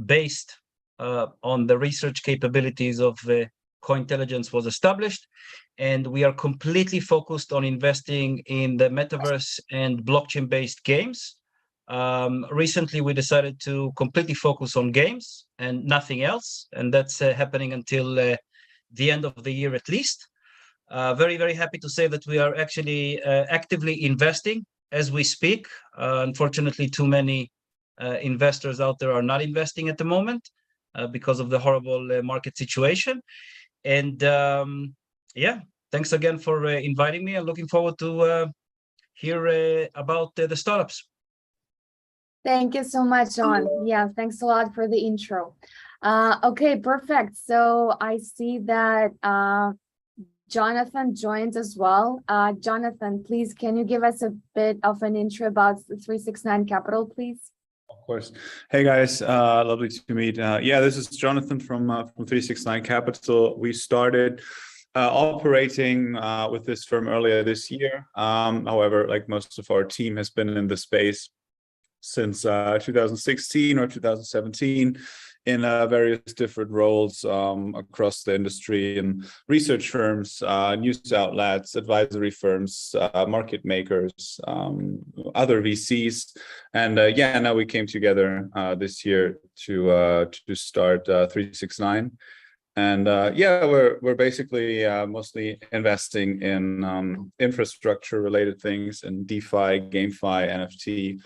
based on the research capabilities of Cointelligence was established, and we are completely focused on investing in the metaverse and blockchain-based games. Recently, we decided to completely focus on games and nothing else, and that's happening until the end of the year at least. Very, very happy to say that we are actually actively investing as we speak. Unfortunately, too many investors out there are not investing at the moment because of the horrible market situation. And yeah, thanks again for inviting me. I'm looking forward to hear about the startups. Thank you so much, John. Yeah, thanks a lot for the intro. Okay, perfect. So I see that Jonathan joined as well. Jonathan, please, can you give us a bit of an intro about 369 Capital, please? Of course. Hey guys, lovely to meet. Yeah, this is Jonathan from 369 Capital. We started operating with this firm earlier this year. However, like most of our team has been in the space since 2016 or 2017 in various different roles across the industry and research firms, news outlets, advisory firms, market makers, other VCs. And yeah, now we came together this year to start 369. And yeah, we're basically mostly investing in infrastructure related things in DeFi, GameFi, NFT,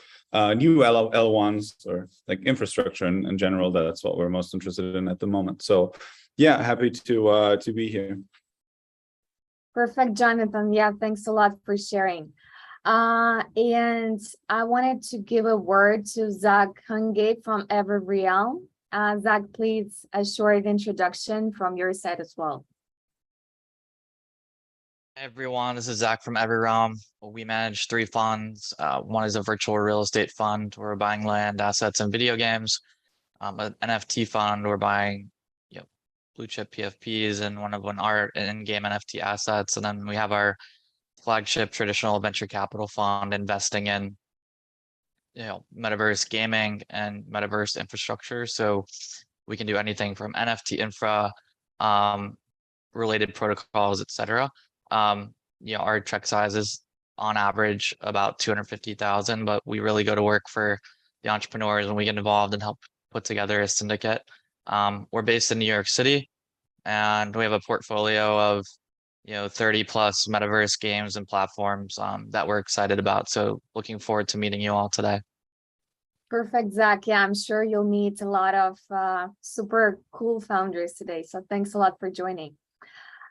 new L1s, or like infrastructure in general. That's what we're most interested in at the moment. So yeah, happy to be here. Perfect, Jonathan. Yeah, thanks a lot for sharing. And I wanted to give a word to Zach Hungate from Everyrealm. Zach, please, a short introduction from your side as well. Hey everyone, this is Zach from Everyrealm. We manage 3 funds. One is a virtual real estate fund. We're buying land, assets, and video games. An NFT fund. We're buying, blue chip PFPs and one art and in-game NFT assets. And then we have our flagship traditional venture capital fund investing in metaverse gaming and metaverse infrastructure. So we can do anything from NFT infra, related protocols, etc. Our check size is on average about 250,000, but we really go to work for the entrepreneurs when we get involved and help put together a syndicate. We're based in New York City, and we have a portfolio of 30 plus metaverse games and platforms that we're excited about. So looking forward to meeting you all today. Perfect, Zach. Yeah, I'm sure you'll meet a lot of super cool founders today. So thanks a lot for joining.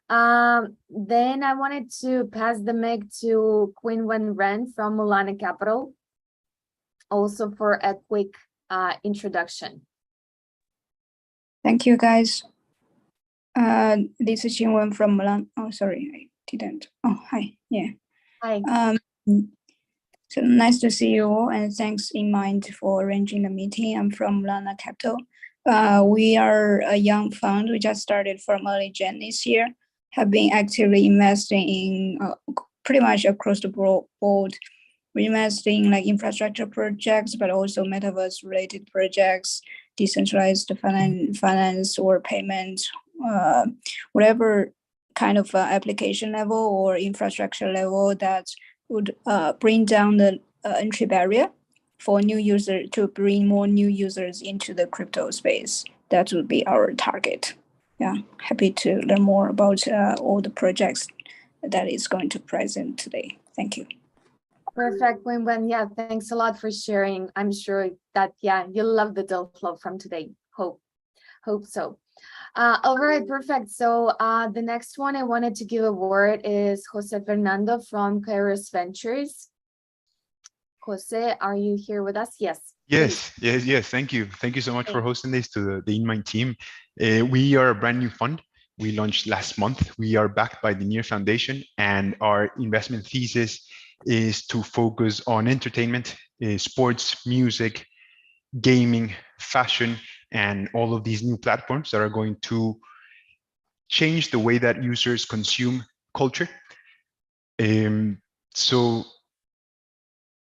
Then I wanted to pass the mic to Qingwen from Mulana Capital, also for a quick introduction. Thank you, guys. This is Qingwen from Mulana. Oh, sorry, I didn't. Oh, hi. Yeah. Hi. So nice to see you all, and thanks InnMind for arranging the meeting. I'm from Mulana Capital. We are a young fund. We just started from early Jan this year. Have been actively investing in pretty much across the board. We invest in like infrastructure projects, but also metaverse related projects, decentralized finance or payment, whatever kind of application level or infrastructure level that would bring down the entry barrier for new users, to bring more new users into the crypto space. That would be our target. Yeah, happy to learn more about all the projects that is going to present today. Thank you. Perfect, Qingwen. Yeah, thanks a lot for sharing. I'm sure that, yeah, you'll love the deal flow from today. Hope so. All right, perfect. So the next one I wanted to give a word is Jose Fernando from Caerus Ventures. Jose, are you here with us? Yes. Yes. Thank you. Thank you so much for hosting this to the InnMind team. We are a brand new fund. We launched last month. We are backed by the Near Foundation, and our investment thesis is to focus on entertainment, sports, music, gaming, fashion, and all of these new platforms that are going to change the way that users consume culture. So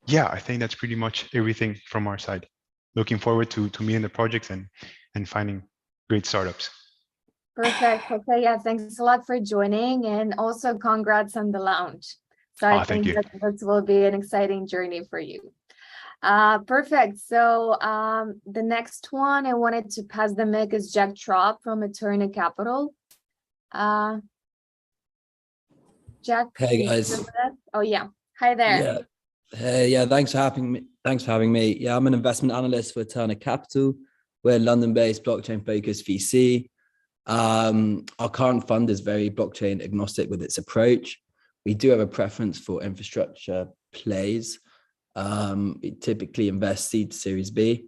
yeah, I think that's pretty much everything from our side. looking forward to meeting the projects and finding great startups. Perfect. Okay, yeah, thanks a lot for joining, and also congrats on the launch. So I Thank think you. that this will be an exciting journey for you. Perfect. So the next one I wanted to pass the mic is Jack Traube from Eterna Capital. Jack, Hey you guys. still with us? Oh yeah. Hi there. Yeah. Hey, yeah, thanks for having me. Thanks for having me. Yeah, I'm an investment analyst for Eterna Capital. We're a London-based blockchain-focused VC. Our current fund is very blockchain agnostic with its approach. We do have a preference for infrastructure plays. We typically invest seed to Series B.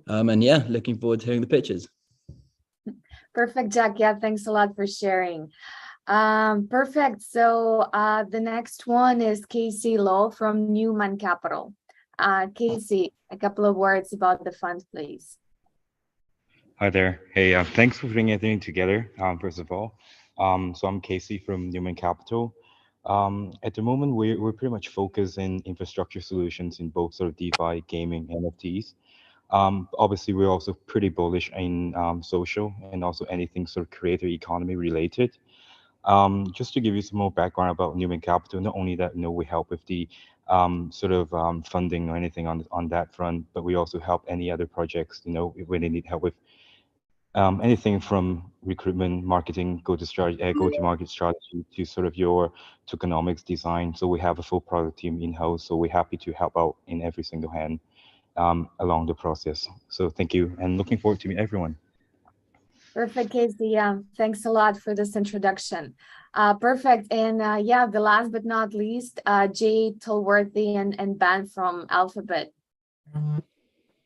And yeah, looking forward to hearing the pitches. Perfect, Jack. Yeah, thanks a lot for sharing. Perfect. So the next one is Keisy Law from Newman Capital. Keisy, a couple of words about the fund, please. Hi there. Hey, thanks for putting everything together, first of all. So I'm Keisy from Newman Capital. At the moment, we're pretty much focused in infrastructure solutions in both sort of DeFi, gaming, NFTs. Obviously, we're also pretty bullish in social and also anything sort of creator economy related. Just to give you some more background about Newman Capital, not only that, we help with the funding or anything on that front, but we also help any other projects, when they need help with anything from recruitment, marketing, go-to-market strategy to sort of your tokenomics design. So we have a full product team in-house. So we're happy to help out in every single hand along the process. So thank you, and looking forward to meet everyone. Perfect, Keisy. Yeah, thanks a lot for this introduction. Perfect. And yeah, the last but not least, Jay Tolworthy and Ben from Alphabet.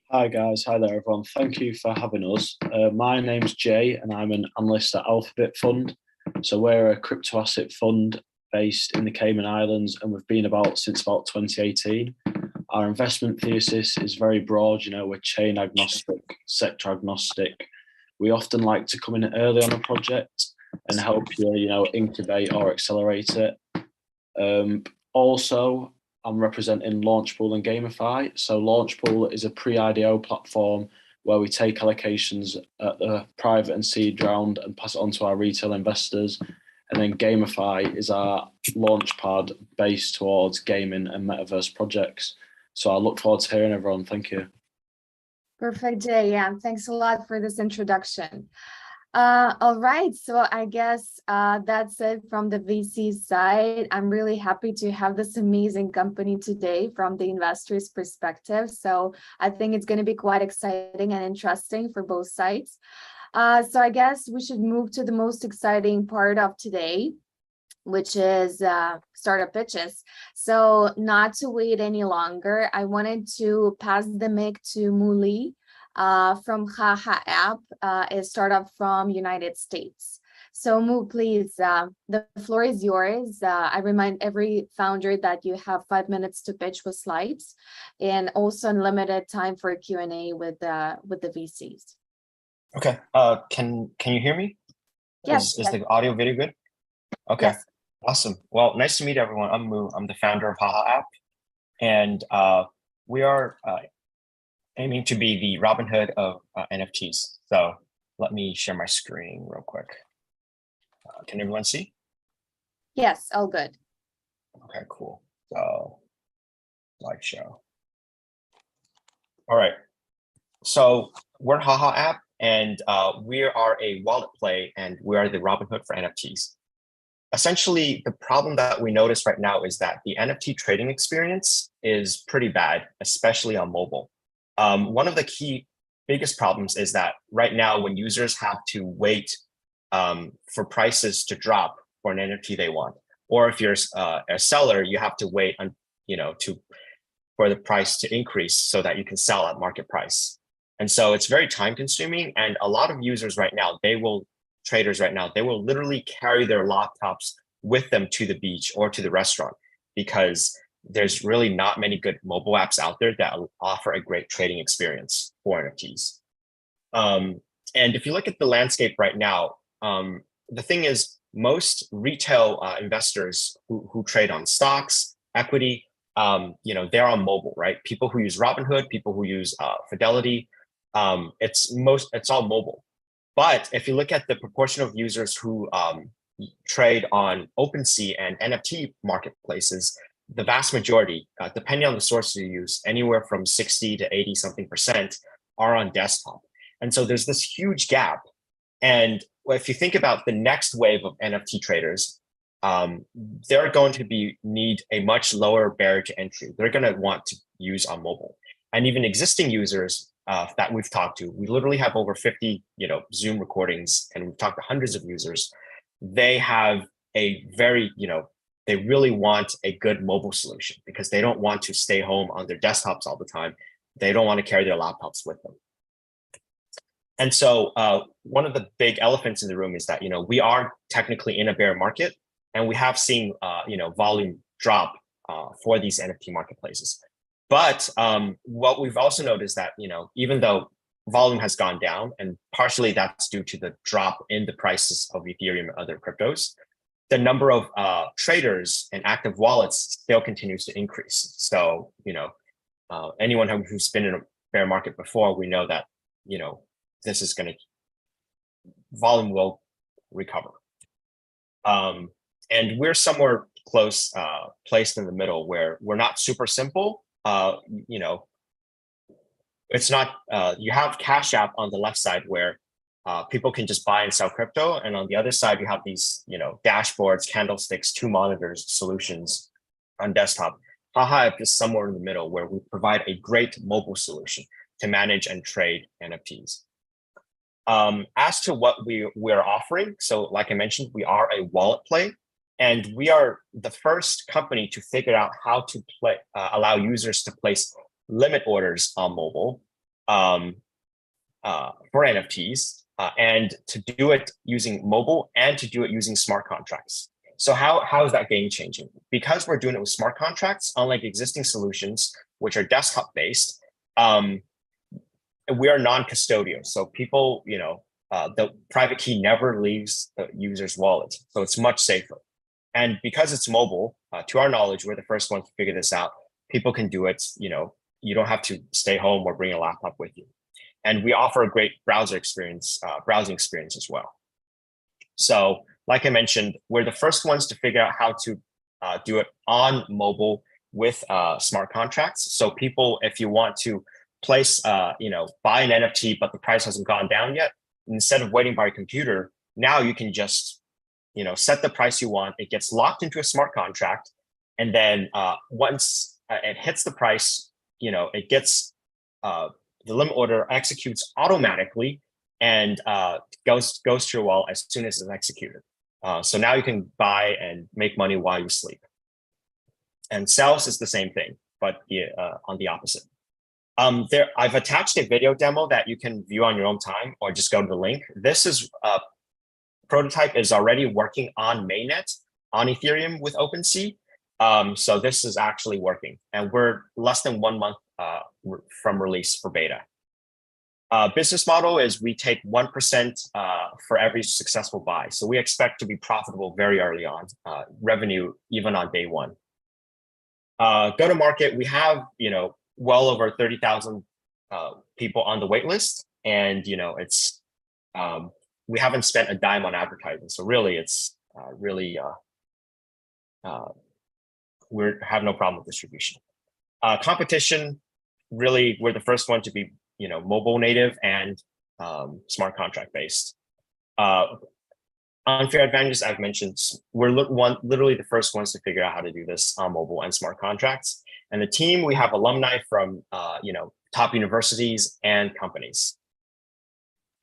Hi guys, hi there everyone. Thank you for having us. My name's Jay and I'm an analyst at Alphabit Fund. So we're a crypto asset fund based in the Cayman Islands and we've been about since about 2018. Our investment thesis is very broad, we're chain agnostic, sector agnostic. We often like to come in early on a project and help you, incubate or accelerate it. Also, I'm representing Launchpool and GameFi. So Launchpool is a pre-IDO platform where we take allocations at the private and seed round and pass it on to our retail investors. And then GameFi is our launch pad based towards gaming and metaverse projects. So I look forward to hearing everyone. Thank you. Perfect, Jay. Yeah, thanks a lot for this introduction. All right, so I guess that's it from the VC side. I'm really happy to have this amazing company today from the investor's perspective. So I think it's going to be quite exciting and interesting for both sides. So I guess we should move to the most exciting part of today, which is startup pitches. So not to wait any longer, I wanted to pass the mic to Muli from Haha app, a startup from United States. So Mu, please, the floor is yours. I remind every founder that you have 5 minutes to pitch with slides and also unlimited time for Q&A with the VCs. Okay, can you hear me? Yes. Is the audio video good? Okay. Yes. Awesome. Well, nice to meet everyone. I'm Mu. I'm the founder of Haha app, and we are aiming to be the Robinhood of NFTs. So let me share my screen real quick. Can everyone see? Yes, all good. Okay, cool. So slideshow. All right. So we're Haha app, and we are a wallet play, and we are the Robinhood for NFTs. Essentially, the problem that we notice right now is that the NFT trading experience is pretty bad, especially on mobile. One of the biggest problems is that right now when users have to wait for prices to drop for an NFT they want, or if you're a seller, you have to wait for the price to increase so that you can sell at market price. And so it's very time consuming, and a lot of users right now, traders right now, they will literally carry their laptops with them to the beach or to the restaurant because there's really not many good mobile apps out there that offer a great trading experience for NFTs. And if you look at the landscape right now, the thing is most retail investors who trade on stocks, equity, they're on mobile, right? People who use Robinhood, people who use Fidelity, it's all mobile. But if you look at the proportion of users who trade on OpenSea and NFT marketplaces, the vast majority, depending on the source you use, anywhere from 60 to 80 something % are on desktop. And so there's this huge gap. And if you think about the next wave of NFT traders, they're going to need a much lower barrier to entry. They're going to want to use on mobile. And even existing users that we've talked to, we literally have over 50 Zoom recordings, and we've talked to hundreds of users. They have a very, they really want a good mobile solution because they don't want to stay home on their desktops all the time. They don't want to carry their laptops with them. And so one of the big elephants in the room is that, we are technically in a bear market, and we have seen, volume drop for these NFT marketplaces. But what we've also noticed that, even though volume has gone down, and partially that's due to the drop in the prices of Ethereum and other cryptos, the number of traders and active wallets still continues to increase. So, anyone who's been in a bear market before, we know that, this is volume will recover. And we're somewhere close, placed in the middle where we're not super simple. It's not, you have Cash App on the left side where people can just buy and sell crypto. And on the other side, you have these, dashboards, candlesticks, 2 monitors solutions on desktop. Haha is somewhere in the middle where we provide a great mobile solution to manage and trade NFTs. As to what we're offering, so like I mentioned, we are a wallet play, and we are the first company to figure out how to allow users to place limit orders on mobile for NFTs, and to do it using mobile and to do it using smart contracts. So how is that game changing? Because we're doing it with smart contracts, unlike existing solutions, which are desktop based, we are non-custodial. So people, the private key never leaves the user's wallet. So it's much safer. And because it's mobile, to our knowledge, we're the first ones to figure this out. People can do it, you don't have to stay home or bring a laptop with you. And we offer a great browsing experience as well. So like I mentioned, we're the first ones to figure out how to do it on mobile with smart contracts. So people, if you want to place, buy an NFT, but the price hasn't gone down yet, instead of waiting by your computer, now you can just, set the price you want. It gets locked into a smart contract. And then once it hits the price, it gets, the limit order executes automatically and goes to your wallet as soon as it's executed. So now you can buy and make money while you sleep. And sales is the same thing, but on the opposite. I've attached a video demo that you can view on your own time, or just go to the link. This is prototype is already working on mainnet on Ethereum with OpenSea. So this is actually working, and we're less than 1 month from release for beta. Business model is we take 1% for every successful buy. So we expect to be profitable very early on, revenue even on day one. Go to market, we have, well over 30,000 people on the wait list. And, it's, we haven't spent a dime on advertising. So really, it's we have no problem with distribution. Competition, really, we're the first one to be, mobile native and smart contract based. Unfair advantages, I've mentioned, we're literally the first ones to figure out how to do this on mobile and smart contracts. And the team, we have alumni from, top universities and companies.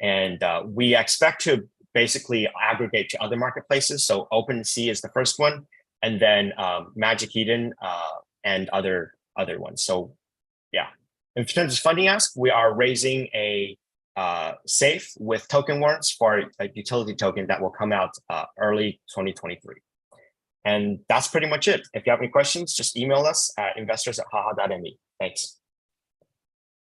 And we expect to basically aggregate to other marketplaces. So OpenSea is the first one, and then Magic Eden and other ones. So yeah, in terms of funding ask, we are raising a safe with token warrants for a utility token that will come out early 2023. And that's pretty much it. If you have any questions, just email us at investors@haha.me. Thanks.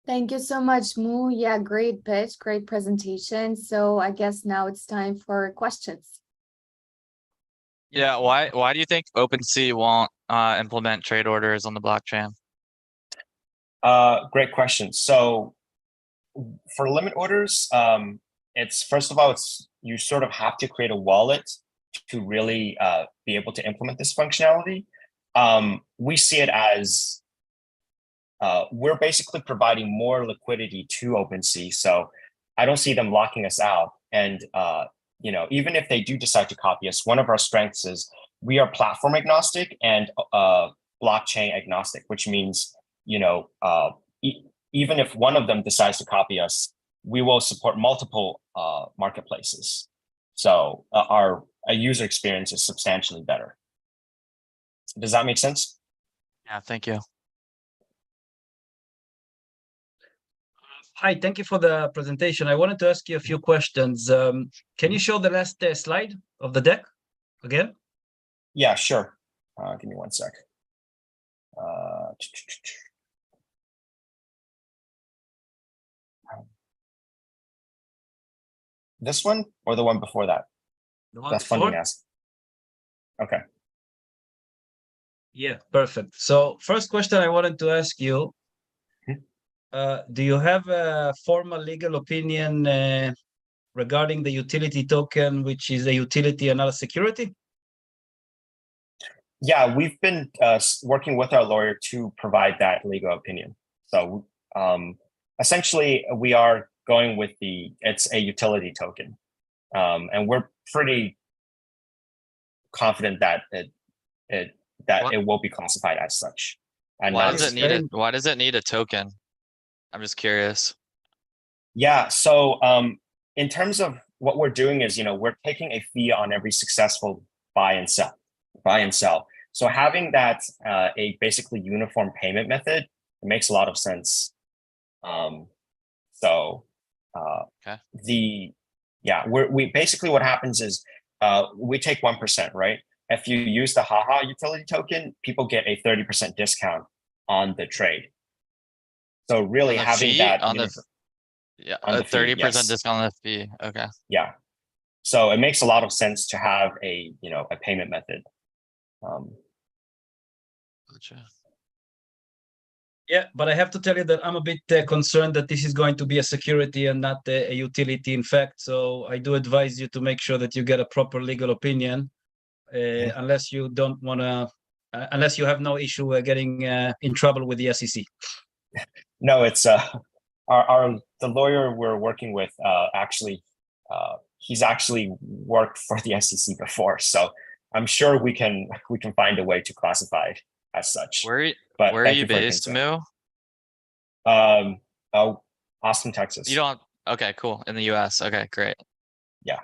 Thank you so much, Mu. Yeah, great pitch, great presentation. So I guess now it's time for questions. Yeah, why do you think OpenSea won't implement trade orders on the blockchain? Great question. So for limit orders, it's first of all, you sort of have to create a wallet to really be able to implement this functionality. We see it as we're basically providing more liquidity to OpenSea, so I don't see them locking us out. And even if they do decide to copy us, one of our strengths is we are platform agnostic and blockchain agnostic, which means even if one of them decides to copy us, we will support multiple marketplaces. So our user experience is substantially better. Does that make sense? Yeah, thank you. Hi, thank you for the presentation. I wanted to ask you a few questions. Can you show the last slide of the deck again? Yeah, sure. Give me one sec. This one or the one before that? The one That's before? funding ask. Okay. Yeah, perfect. So first question I wanted to ask you, do you have a formal legal opinion regarding the utility token, which is a utility and not a security? Yeah, we've been working with our lawyer to provide that legal opinion. So essentially, we are going with it's a utility token. And we're pretty confident that it will be classified as such. And Why not does it need it? Why does it need a token? I'm just curious. Yeah, so in terms of what we're doing is, we're taking a fee on every successful buy and sell. So having that a basically uniform payment method, it makes a lot of sense. Okay. We basically what happens is we take 1%, right? If you use the Haha utility token, people get a 30% discount on the trade. So really having that on the a 30% discount on the fee. Okay. Yeah. So it makes a lot of sense to have a payment method. Gotcha. Yeah, but I have to tell you that I'm a bit concerned that this is going to be a security and not a utility, in fact. So I do advise you to make sure that you get a proper legal opinion, unless you don't want to, unless you have no issue getting in trouble with the SEC. No, it's the lawyer we're working with. He's actually worked for the SEC before, so I'm sure we can find a way to classify it as such. Where are you based, Moo? Austin, Texas. You don't. Okay, cool. In the US. Okay, great. Yeah.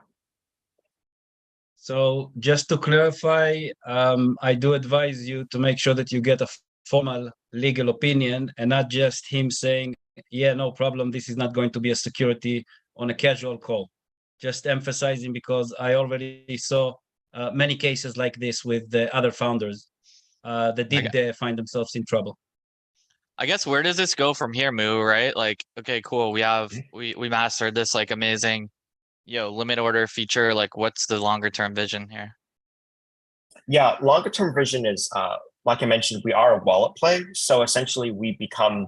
So just to clarify, I do advise you to make sure that you get a formal legal opinion and not just him saying, yeah, no problem, this is not going to be a security on a casual call. Just emphasizing, because I already saw many cases like this with the other founders that did find themselves in trouble. I guess where does this go from here, Moo, right? Like, okay, cool. We mastered this like amazing, limit order feature. Like, what's the longer term vision here? Yeah, longer term vision is, like I mentioned, we are a wallet play. So essentially we become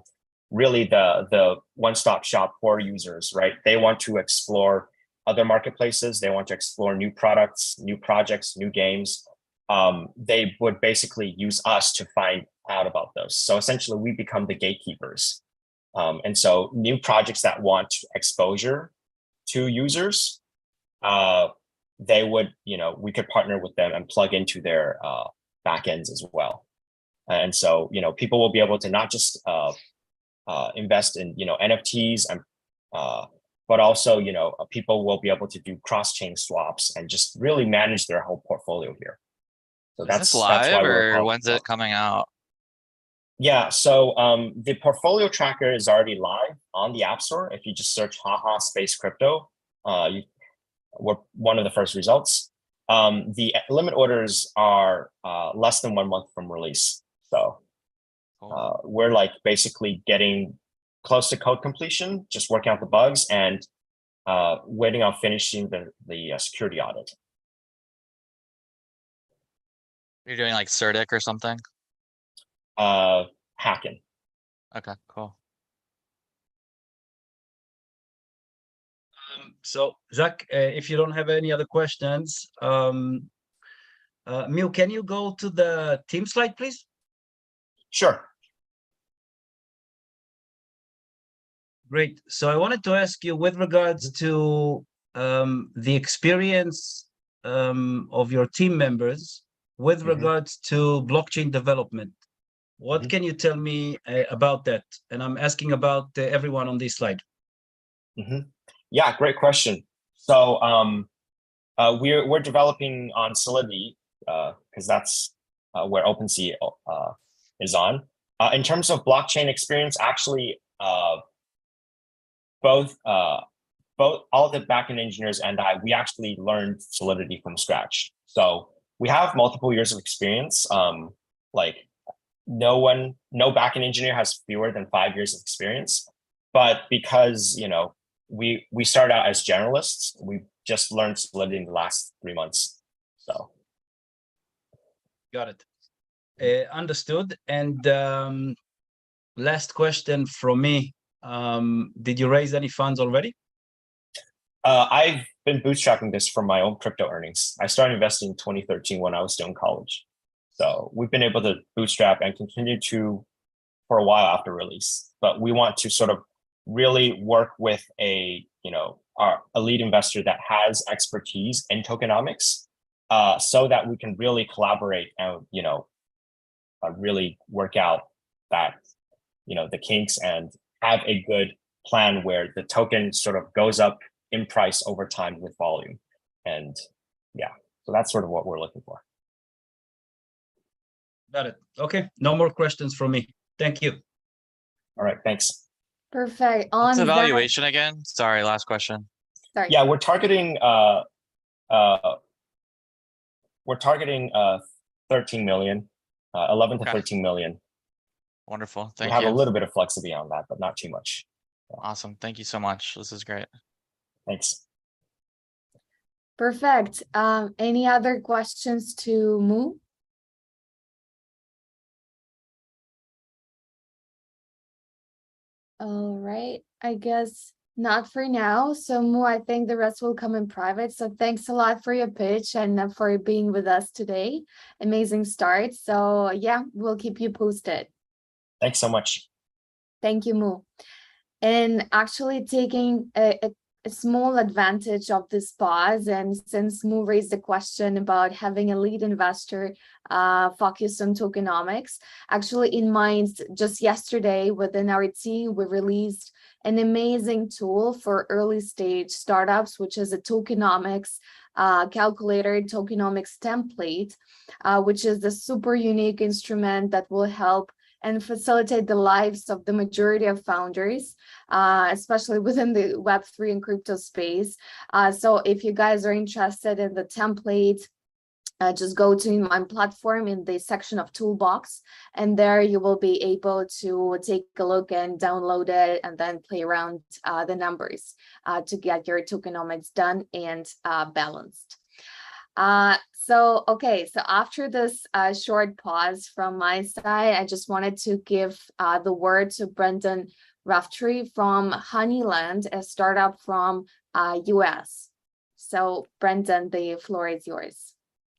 really the one-stop shop for users, right? They want to explore other marketplaces. They want to explore new products, new projects, new games. They would basically use us to find out about those. So essentially we become the gatekeepers. And so new projects that want exposure to users, they would, we could partner with them and plug into their backends as well. And so, people will be able to not just invest in, NFTs and but also, people will be able to do cross-chain swaps and just really manage their whole portfolio here. So that's live, or when's it coming out? Yeah, so the portfolio tracker is already live on the App Store. If you just search Haha Space Crypto, we're one of the first results. The limit orders are less than 1 month from release. So we're like basically getting close to code completion, just working out the bugs and waiting on finishing the security audit. You're doing like Certic or something? Hacking. Okay, cool. So Zach, if you don't have any other questions, Miu, can you go to the team slide, please? Sure. Great. So I wanted to ask you with regards to the experience of your team members with regards to blockchain development. What can you tell me about that? And I'm asking about everyone on this slide. Yeah, great question. So we're developing on Solidity because that's where OpenSea is on. In terms of blockchain experience, actually, both all the backend engineers and we actually learned Solidity from scratch. So we have multiple years of experience. Like no backend engineer has fewer than 5 years of experience. But because we started out as generalists, we just learned Solidity in the last 3 months. So got it. Understood. And last question from me. Did you raise any funds already? I've been bootstrapping this from my own crypto earnings. I started investing in 2013 when I was still in college. So we've been able to bootstrap and continue to for a while after release. But we want to sort of really work with a lead investor that has expertise in tokenomics, so that we can really collaborate and really work out that the kinks and have a good plan where the token sort of goes up in price over time with volume. And yeah, so that's sort of what we're looking for. Got it. Okay, no more questions from me. Thank you. All right, thanks. Perfect. What's the On that, valuation again? Sorry, last question. sorry. Yeah, we're targeting 13 million, 11 to Okay. 13 million. Wonderful. We Thank have you. a little bit of flexibility on that, but not too much. Awesome. Thank you so much. This is great. Thanks. Perfect. Any other questions to Mu? All right, I guess not for now. So Mu, I think the rest will come in private. So thanks a lot for your pitch and for being with us today. Amazing start. So yeah, we'll keep you posted. Thanks so much. Thank you, Mu. And actually taking a small advantage of this pause, and since Mu raised the question about having a lead investor focused on tokenomics, actually InnMind just yesterday within our team, we released an amazing tool for early stage startups, which is a tokenomics calculator, tokenomics template, which is the super unique instrument that will help and facilitate the lives of the majority of founders, especially within the Web3 and crypto space. So if you guys are interested in the template, just go to InnMind platform in the section of toolbox, and there you will be able to take a look and download it and then play around the numbers to get your tokenomics done and balanced. So after this short pause from my side, I just wanted to give the word to Brendan Raftery from Honeyland, a startup from US. So Brendan, the floor is yours.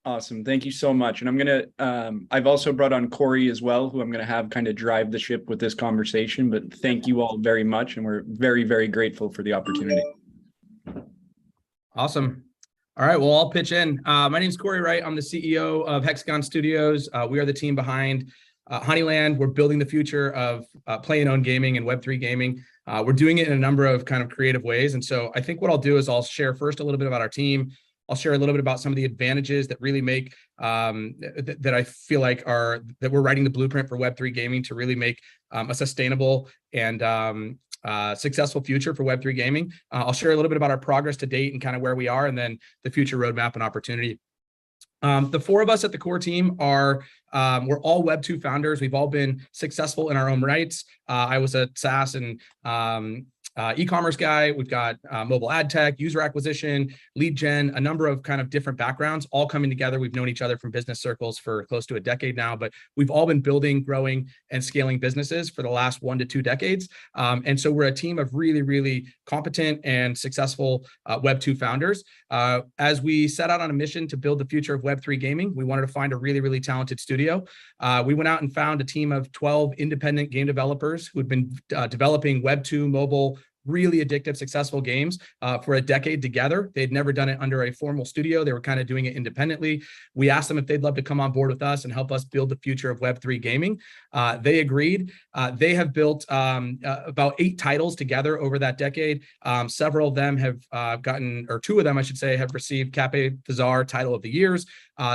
Awesome. Thank you so much. And I'm going to, I've also brought on Corey as well, who I'm going to have kind of drive the ship with this conversation, but thank you all very much. And we're very, very grateful for the opportunity. Awesome. All right, well, I'll pitch in. My name is Corey Wright. I'm the CEO of Hexagon Studios. We are the team behind Honeyland. We're building the future of play and own gaming and Web3 gaming. We're doing it in a number of kind of creative ways. And so I think what I'll do is I'll share first a little bit about our team. I'll share a little bit about some of the advantages that really make, that I feel like that we're writing the blueprint for Web3 gaming to really make a sustainable and successful future for Web3 gaming. I'll share a little bit about our progress to date and kind of where we are, and then the future roadmap and opportunity. The four of us at the core team are, we're all Web2 founders. We've all been successful in our own rights. I was at SaaS and e-commerce guy, we've got mobile ad tech, user acquisition, lead gen, a number of kind of different backgrounds all coming together. We've known each other from business circles for close to a decade now, but we've all been building, growing, and scaling businesses for the last 1 to 2 decades. And so we're a team of really, really competent and successful Web2 founders. As we set out on a mission to build the future of Web3 gaming, we wanted to find a really, really talented studio. We went out and found a team of 12 independent game developers who had been developing Web2 mobile, really addictive, successful games for a decade together. They'd never done it under a formal studio. They were kind of doing it independently. We asked them if they'd love to come on board with us and help us build the future of Web3 gaming. They agreed. They have built about 8 titles together over that decade. Several of them have gotten, or 2 of them, I should say, have received Cafe Fazar Title of the Years.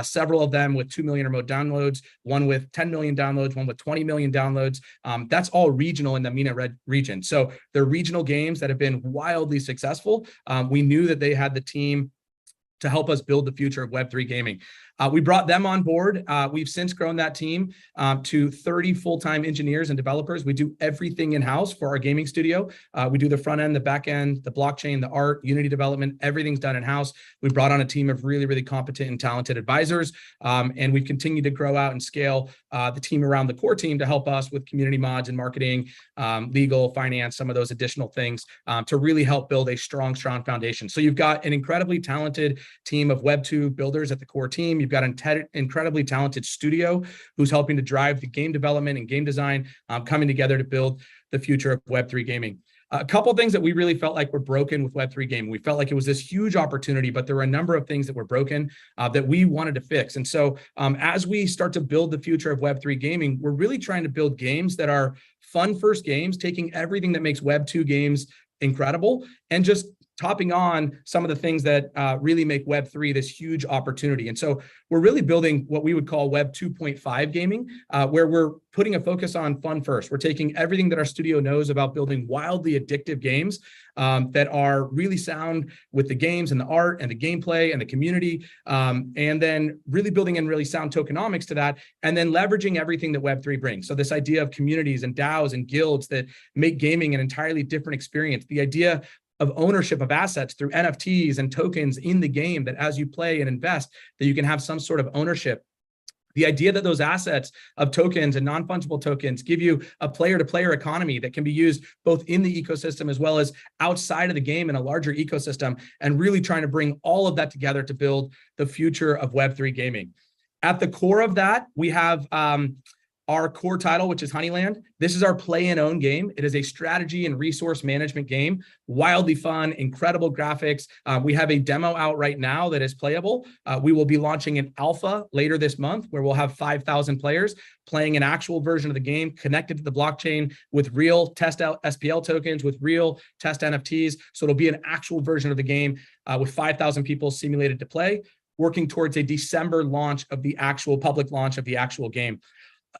Several of them with 2 million or more downloads, one with 10 million downloads, one with 20 million downloads. That's all regional in the MENA region. So they're regional games that have been wildly successful. We knew that they had the team to help us build the future of Web3 gaming. We brought them on board. We've since grown that team to 30 full-time engineers and developers. We do everything in-house for our gaming studio. We do the front end, the back end, the blockchain, the art, Unity development, everything's done in-house. We brought on a team of really, really competent and talented advisors. And we've continued to grow out and scale the team around the core team to help us with community mods and marketing, legal, finance, some of those additional things to really help build a strong, strong foundation. So you've got an incredibly talented team of Web2 builders at the core team. You've got an incredibly talented studio who's helping to drive the game development and game design, coming together to build the future of Web3 gaming. A couple of things that we really felt like were broken with Web3 gaming. We felt like it was this huge opportunity, but there were a number of things that were broken that we wanted to fix. And so as we start to build the future of Web3 gaming, we're really trying to build games that are fun-first games, taking everything that makes Web2 games incredible and just topping on some of the things that really make Web3 this huge opportunity. And so we're really building what we would call Web 2.5 gaming, where we're putting a focus on fun first. We're taking everything that our studio knows about building wildly addictive games that are really sound with the games and the art and the gameplay and the community, and then really building in really sound tokenomics to that, and then leveraging everything that Web3 brings. So this idea of communities and DAOs and guilds that make gaming an entirely different experience, the idea of ownership of assets through NFTs and tokens in the game, that as you play and invest, that you can have some sort of ownership. The idea that those assets of tokens and non-fungible tokens give you a player-to-player economy that can be used both in the ecosystem as well as outside of the game in a larger ecosystem, and really trying to bring all of that together to build the future of Web3 gaming. At the core of that, we have our core title, which is Honeyland. This is our play and own game. It is a strategy and resource management game, wildly fun, incredible graphics. We have a demo out right now that is playable. We will be launching an alpha later this month where we'll have 5,000 players playing an actual version of the game connected to the blockchain with real test out SPL tokens, with real test NFTs. So it'll be an actual version of the game with 5,000 people simulated to play, working towards a December launch of the actual public launch of the actual game.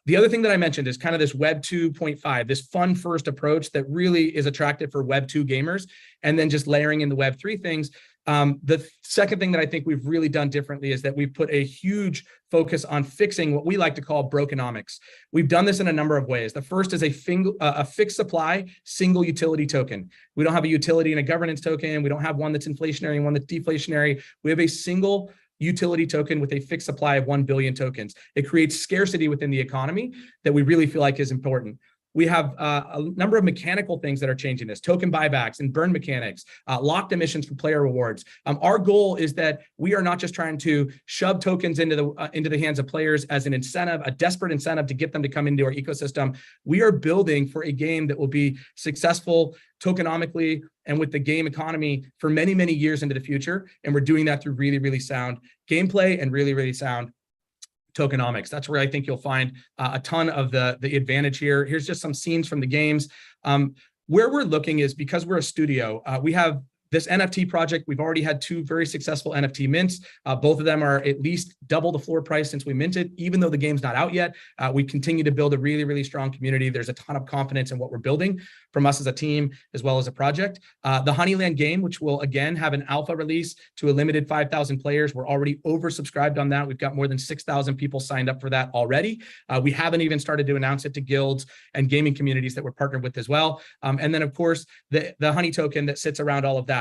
The other thing that I mentioned is kind of this Web 2.5, this fun first approach that really is attractive for Web 2 gamers, and then just layering in the Web 3 things. The second thing that I think we've really done differently is that we've put a huge focus on fixing what we like to call brokenomics. We've done this in a number of ways. The first is a fixed supply, single utility token. We don't have a utility and a governance token. We don't have one that's inflationary and one that's deflationary. We have a single utility token with a fixed supply of 1 billion tokens. It creates scarcity within the economy that we really feel like is important. We have a number of mechanical things that are changing this, token buybacks and burn mechanics, locked emissions for player rewards. Our goal is that we are not just trying to shove tokens into the hands of players as an incentive, a desperate incentive to get them to come into our ecosystem. We are building for a game that will be successful tokenomically and with the game economy for many, many years into the future. And we're doing that through really, really sound gameplay and really, really sound tokenomics. That's where I think you'll find a ton of the advantage here. Here's just some scenes from the games. Where we're looking is, because we're a studio, we have This NFT project, we've already had 2 very successful NFT mints. Both of them are at least double the floor price since we minted, even though the game's not out yet. We continue to build a really, really strong community. There's a ton of confidence in what we're building from us as a team, as well as a project. The Honeyland game, which will again have an alpha release to a limited 5,000 players. We're already oversubscribed on that. We've got more than 6,000 people signed up for that already. We haven't even started to announce it to guilds and gaming communities that we're partnered with as well. And then of course, the Honey token that sits around all of that.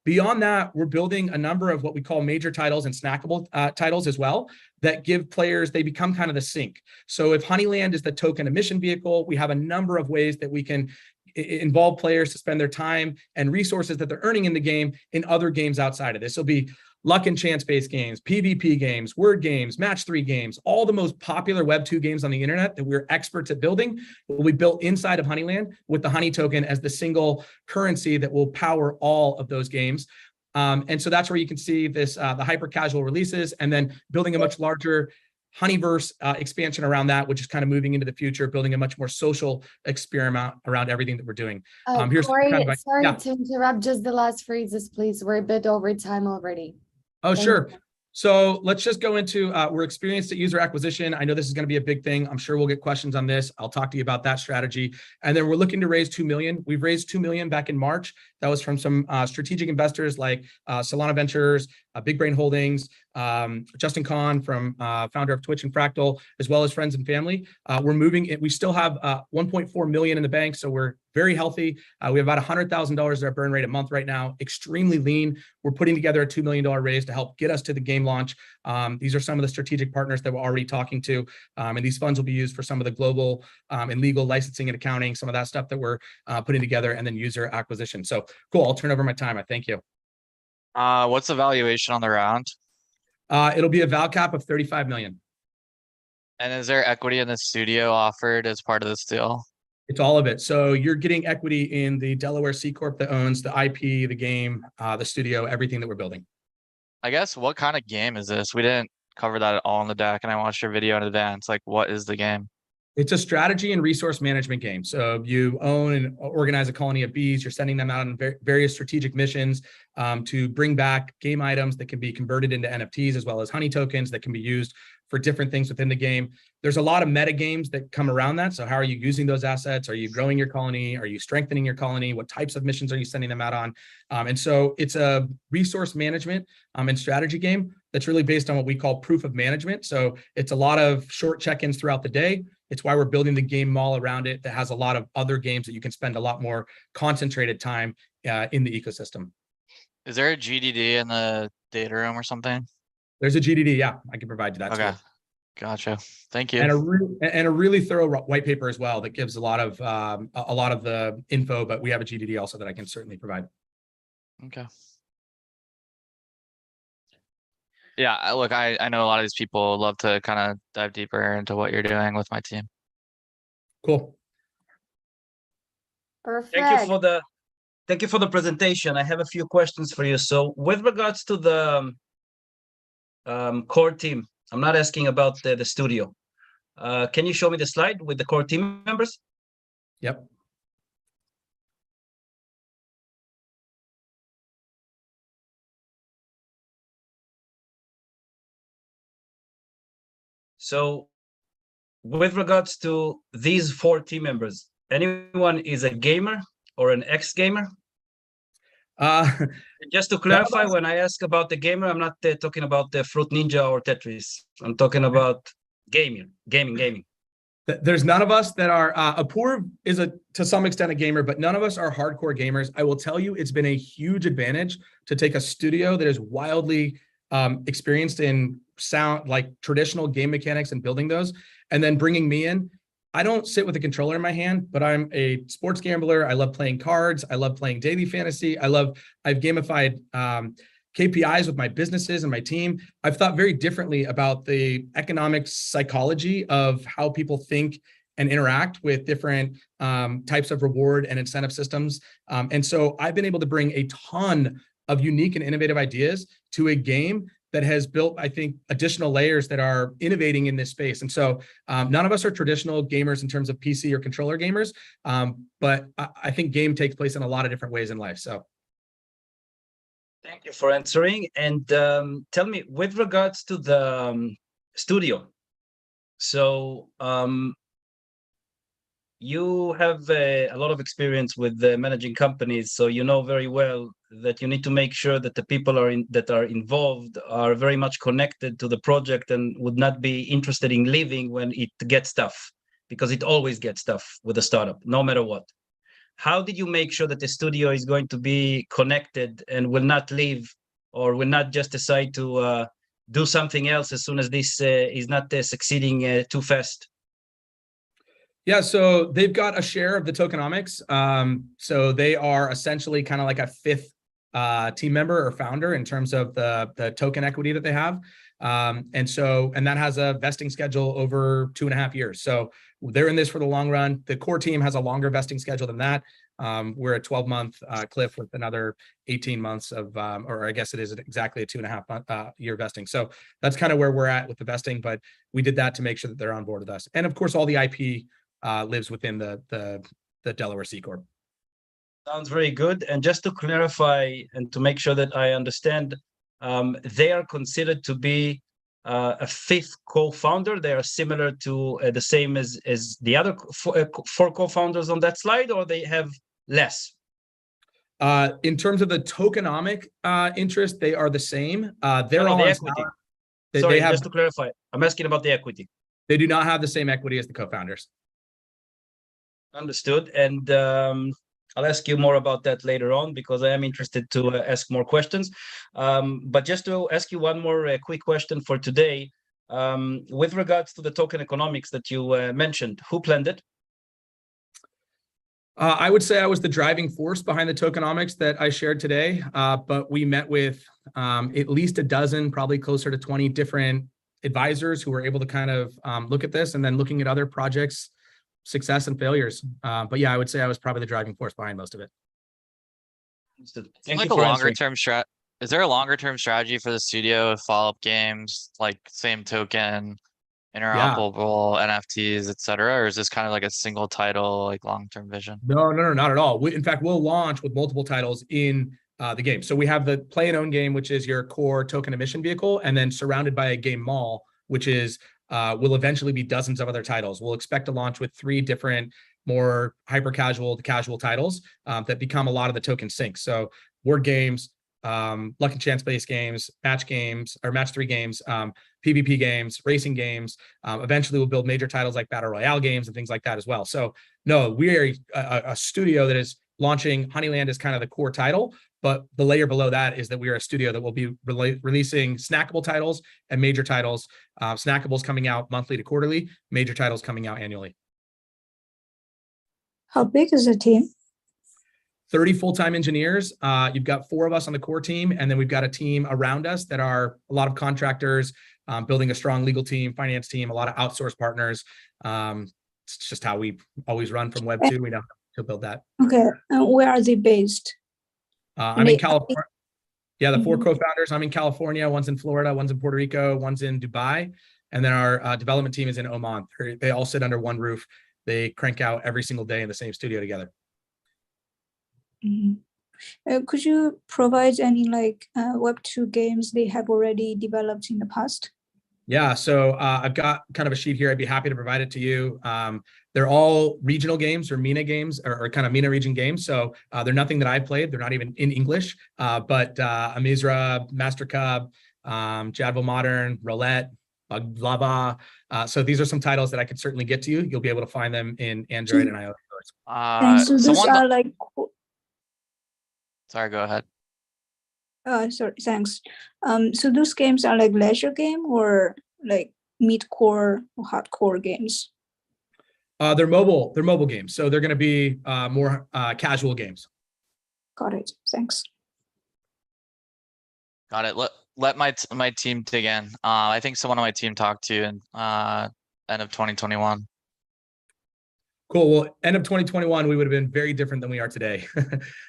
Beyond that, we're building a number of what we call major titles and snackable titles as well that give players, they become kind of the sink. So if Honeyland is the token emission vehicle, we have a number of ways that we can involve players to spend their time and resources that they're earning in the game in other games outside of this. This will be luck and chance-based games, PvP games, word games, match 3 games, all the most popular Web 2 games on the internet that we're experts at building will be built inside of Honeyland with the Honey token as the single currency that will power all of those games. And so that's where you can see this, the hyper casual releases, and then building a much larger Honeyverse expansion around that, which is kind of moving into the future, building a much more social experiment around everything that we're doing. Here's Corey, kind of sorry to interrupt, just the last phrases, please. We're a bit over time already. Oh, sure. So let's just go into, we're experienced at user acquisition. I know this is going to be a big thing. I'm sure we'll get questions on this. I'll talk to you about that strategy. And then we're looking to raise 2 million. We've raised 2 million back in March. That was from some strategic investors like Mulana Ventures, Big Brain Holdings, Justin Kahn from founder of Twitch and Fractal, as well as friends and family. We're moving it. We still have 1.4 million in the bank. So we're very healthy. We have about $100,000 as our burn rate a month right now, extremely lean. We're putting together a $2 million raise to help get us to the game launch. These are some of the strategic partners that we're already talking to. And these funds will be used for some of the global and legal licensing and accounting, some of that stuff that we're putting together, and then user acquisition. So cool. I'll turn over my time. I thank you. What's the valuation on the round? It'll be a val cap of 35 million. And is there equity in the studio offered as part of this deal? It's all of it. So you're getting equity in the Delaware C Corp that owns the IP, the game, the studio, everything that we're building. I guess, what kind of game is this? We didn't cover that at all on the deck, and I watched your video in advance. Like, what is the game? It's a strategy and resource management game. So you own and organize a colony of bees. You're sending them out on various strategic missions to bring back game items that can be converted into NFTs, as well as honey tokens that can be used for different things within the game. There's a lot of meta games that come around that. So how are you using those assets? Are you growing your colony? Are you strengthening your colony? What types of missions are you sending them out on? And so it's a resource management and strategy game that's really based on what we call proof of management. So it's a lot of short check-ins throughout the day. It's why we're building the game mall around it that has a lot of other games that you can spend a lot more concentrated time in the ecosystem. Is there a GDD in the data room or something? There's a GDD, yeah, I can provide you that Okay, too. gotcha. Thank you. And a really thorough white paper as well that gives a lot of the info, but we have a GDD also that I can certainly provide. Okay. Yeah, look, I know a lot of these people love to kind of dive deeper into what you're doing with my team. Cool. Perfect. Thank you for the presentation. I have a few questions for you. So with regards to the core team, I'm not asking about the studio. Can you show me the slide with the core team members? Yep. So with regards to these 4 team members, anyone is a gamer or an ex-gamer? Just to clarify, when I ask about the gamer, I'm not talking about the Fruit Ninja or Tetris. I'm talking about gaming. There's none of us that are, Apoorv is to some extent a gamer, but none of us are hardcore gamers. I will tell you, it's been a huge advantage to take a studio that is wildly experienced in sound, like traditional game mechanics and building those, and then bringing me in. I don't sit with a controller in my hand, but I'm a sports gambler. I love playing cards. I love playing daily fantasy. I've gamified KPIs with my businesses and my team. I've thought very differently about the economic psychology of how people think and interact with different types of reward and incentive systems. And so I've been able to bring a ton of unique and innovative ideas to a game that has built, I think, additional layers that are innovating in this space. And so none of us are traditional gamers in terms of PC or controller gamers, but I think game takes place in a lot of different ways in life. So Thank you for answering. And tell me, with regards to the studio, so you have a lot of experience with managing companies, so you know very well that you need to make sure that the people that are involved are very much connected to the project and would not be interested in leaving when it gets tough, because it always gets tough with a startup, no matter what. How did you make sure that the studio is going to be connected and will not leave, or will not just decide to do something else as soon as this is not succeeding too fast? Yeah, so they've got a share of the tokenomics. So they are essentially kind of like a fifth team member or founder in terms of the token equity that they have. And that has a vesting schedule over 2.5 years. So they're in this for the long run. The core team has a longer vesting schedule than that. We're a 12-month cliff with another 18 months of, or I guess it is exactly a 2.5 year vesting. So that's kind of where we're at with the vesting, but we did that to make sure that they're on board with us. And of course, all the IP lives within the Delaware C Corp. Sounds very good. And just to clarify and to make sure that I understand, they are considered to be a fifth co-founder. They are similar to the same as the other four co-founders on that slide, or they have less? In terms of the tokenomic interest, they are the same. They're all the on equity. They, Sorry, they have, just to clarify, I'm asking about the equity. They do not have the same equity as the co-founders. Understood. And I'll ask you more about that later on, because I am interested to ask more questions. But just to ask you one more quick question for today, with regards to the token economics that you mentioned, who planned it? I would say I was the driving force behind the tokenomics that I shared today, but we met with at least a dozen, probably closer to 20 different advisors who were able to kind of look at this, and then looking at other projects' success and failures. But yeah, I would say I was probably the driving force behind most of it. Thank like you a for longer answering. term is there a longer term strategy for the studio with follow-up games, like same token, interoperable NFTs, etc.? Or is this kind of like a single title, like long-term vision? No, not at all. In fact, we'll launch with multiple titles in the game. So we have the play and own game, which is your core token emission vehicle, and then surrounded by a game mall, which is will eventually be dozens of other titles. We'll expect to launch with 3 different, more hyper casual to casual titles that become a lot of the token sinks. So word games, luck and chance based games, match 3 games, PvP games, racing games. Eventually we'll build major titles like battle royale games and things like that as well. So no, we're a studio that is launching Honeyland as kind of the core title, but the layer below that is that we are a studio that will be releasing snackable titles and major titles. Snackables coming out monthly to quarterly, major titles coming out annually. How big is the team? 30 full-time engineers. You've got 4 of us on the core team, and then we've got a team around us that are a lot of contractors, building a strong legal team, finance team, a lot of outsourced partners. It's just how we always run from Web 2. We know how to build that. Okay, and where are they based? I'm in California. Yeah, the 4 co-founders. I'm in California. One's in Florida. One's in Puerto Rico. One's in Dubai. And then our development team is in Oman. They all sit under one roof. They crank out every single day in the same studio together. Could you provide any Web2 games they have already developed in the past? Yeah, so I've got kind of a sheet here. I'd be happy to provide it to you. They're all regional games or MENA games or kind of MENA region games. So they're nothing that I played. They're not even in English. But Amizra, Master Cub, Jadvil Modern, Roulette, Lava. So these are some titles that I could certainly get to you. You'll be able to find them in Android and iOS stores. And so those are like... Sorry, go ahead. Sorry, thanks. So those games are like leisure game or like mid-core or hardcore games? They're mobile games. So they're going to be more casual games. Got it. Thanks. Got it. Let my team dig in. I think someone on my team talked to you in end of 2021. Cool. Well, end of 2021, we would have been very different than we are today.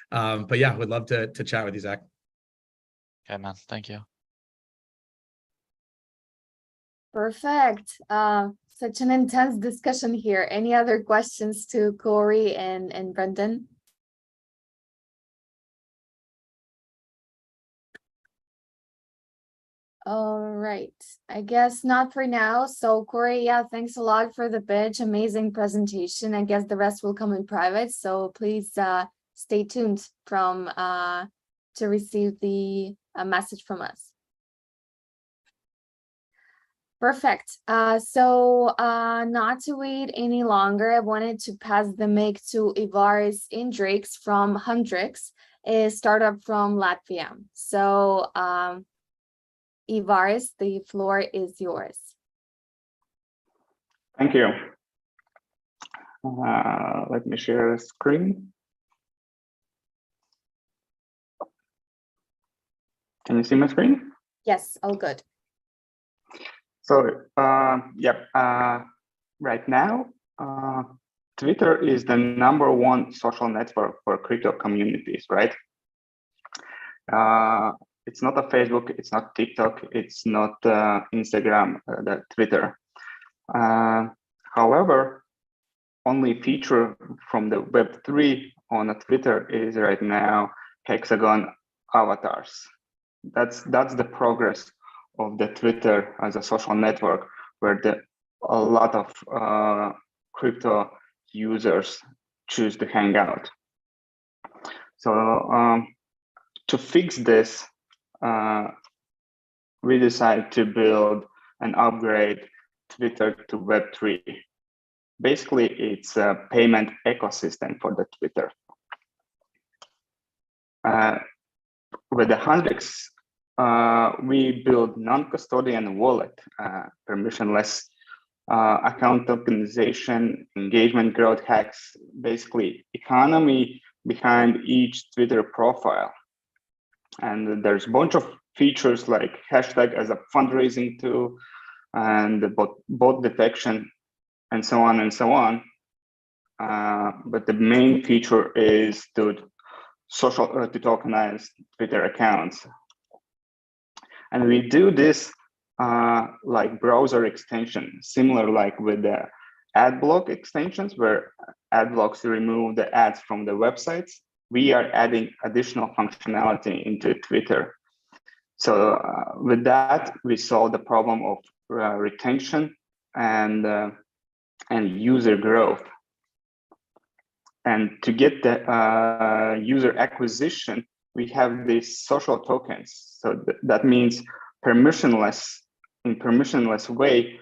But yeah, would love to chat with you, Zach. Okay, man. Thank you. Perfect. Such an intense discussion here. Any other questions to Corey and Brendan? All right, I guess not for now. So Corey, yeah, thanks a lot for the pitch. Amazing presentation. I guess the rest will come in private. So please stay tuned from to receive the message from us. Perfect. So not to wait any longer, I wanted to pass the mic to Ivaris Indrix from Hundrx, a startup from Latvia. So Ivaris, the floor is yours. Thank you. Let me share a screen. Can you see my screen? Yes, all good. So, right now, Twitter is the #1 social network for crypto communities, right? It's not a Facebook, it's not TikTok, it's not Instagram, the Twitter. However, only feature from the Web3 on a Twitter is right now hexagon avatars. That's the progress of the Twitter as a social network, where a lot of crypto users choose to hang out. So to fix this, we decided to build and upgrade Twitter to Web3. Basically, it's a payment ecosystem for the Twitter. With the Hundrx, we build non-custodian wallet, permissionless account tokenization, engagement growth hacks, basically economy behind each Twitter profile. And there's a bunch of features like hashtag as a fundraising tool and bot detection and so on and so on. But the main feature is to tokenize Twitter accounts. And we do this like browser extension, similar like with the ad block extensions, where ad blocks remove the ads from the websites. We are adding additional functionality into Twitter. So with that, we solve the problem of retention and user growth. And to get the user acquisition, we have these social tokens. So that means in permissionless way,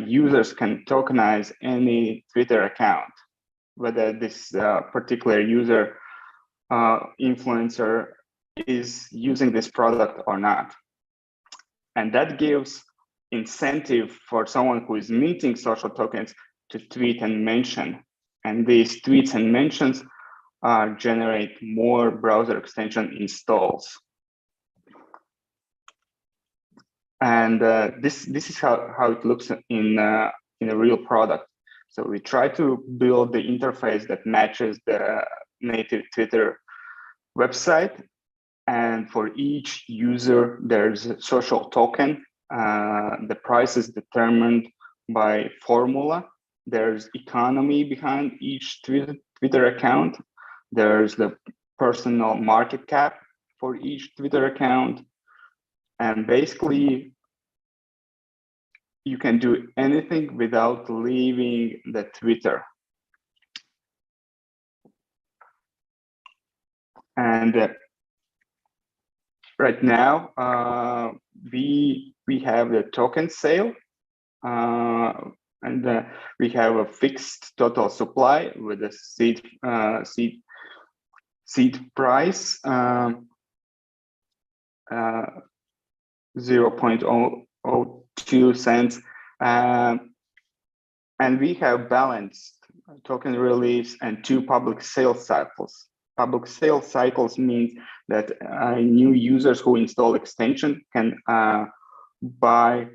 users can tokenize any Twitter account, whether this particular user influencer is using this product or not. And that gives incentive for someone who is minting social tokens to tweet and mention. And these tweets and mentions generate more browser extension installs. And this is how it looks in a real product. So we try to build the interface that matches the native Twitter website. And for each user, there's a social token. The price is determined by formula. There's economy behind each Twitter account. There's the personal market cap for each Twitter account. And basically, you can do anything without leaving the Twitter. And right now, we have the token sale, and we have a fixed total supply with a seed price 0.002 cents, and we have balanced token release and 2 public sales cycles. Public sales cycles means that new users who install extension can buy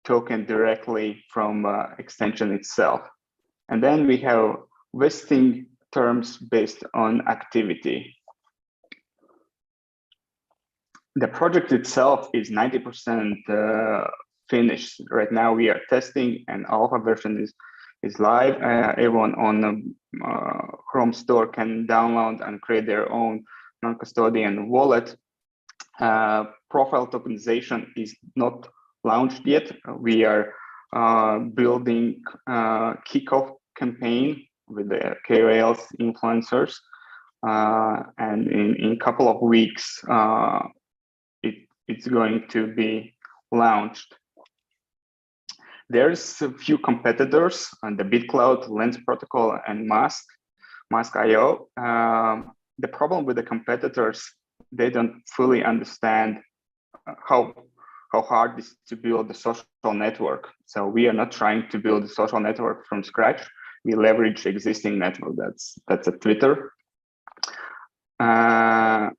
token directly from extension itself. And then we have vesting terms based on activity. The project itself is 90% finished. Right now we are testing, and alpha version is live. Everyone on the Chrome store can download and create their own non-custodian wallet. Profile tokenization is not launched yet. We are building kickoff campaign with the KOLs, influencers, and in a couple of weeks, it's going to be launched. There's a few competitors on the BitCloud, Lens Protocol, and Mask.io. The problem with the competitors, they don't fully understand how hard it is to build a social network. So we are not trying to build a social network from scratch. We leverage existing network. That's a Twitter, and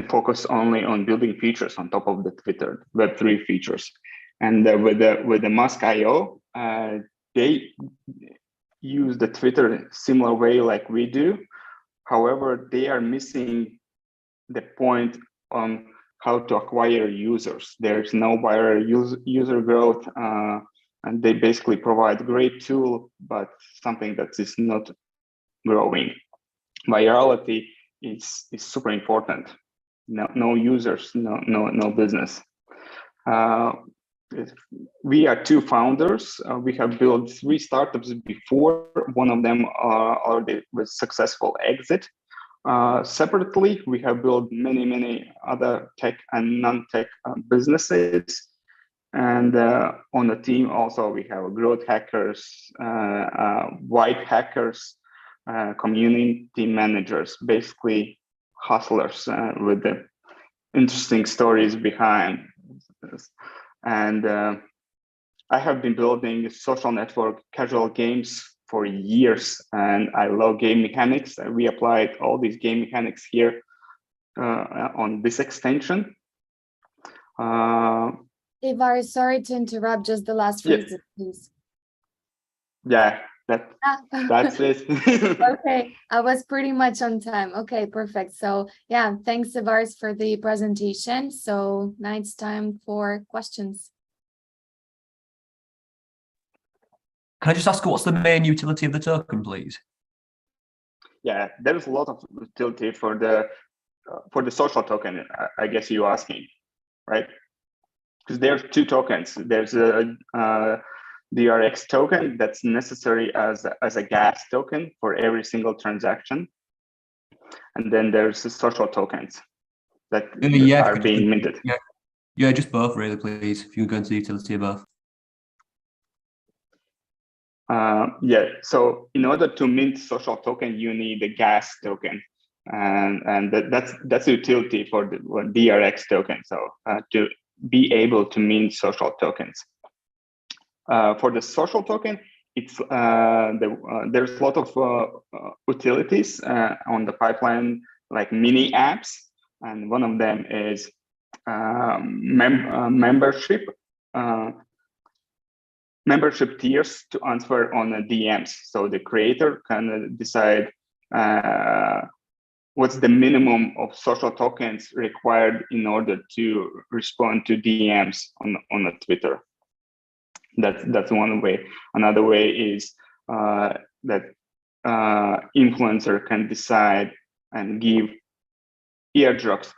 focus only on building features on top of the Twitter Web3 features. And with the Mask.io, they use the Twitter similar way like we do. However, they are missing the point on how to acquire users. There's no viral user growth, and they basically provide a great tool, but something that is not growing. Virality is super important. No users, no business. We are two founders. We have built 3 startups before. One of them already was successful exit. Separately, we have built many other tech and non-tech businesses. And on the team also, we have growth hackers, white hackers, community managers, basically hustlers with the interesting stories behind this. And I have been building social network casual games for years, and I love game mechanics. We applied all these game mechanics here on this extension. Ivar, sorry to interrupt, just the last phrase, please. Yeah, that's it. Okay, I was pretty much on time. Okay, perfect. So yeah, thanks, Ivar, for the presentation. So now it's time for questions. Can I just ask what's the main utility of the token, please? Yeah, there's a lot of utility for the social token. I guess you're asking, right? Because there's 2 tokens. There's a DRX token that's necessary as a gas token for every single transaction, and then there's the social tokens that are being minted. Yeah, just both really, please. If you can go into the utility of both. Yeah, so in order to mint social token, you need a gas token, and that's utility for the DRX token. So to be able to mint social tokens. For the social token, it's there's a lot of utilities on the pipeline, like mini apps, and one of them is membership tiers to answer on DMs. So the creator can decide what's the minimum of social tokens required in order to respond to DMs on a Twitter. That's one way. Another way is that influencer can decide and give airdrops,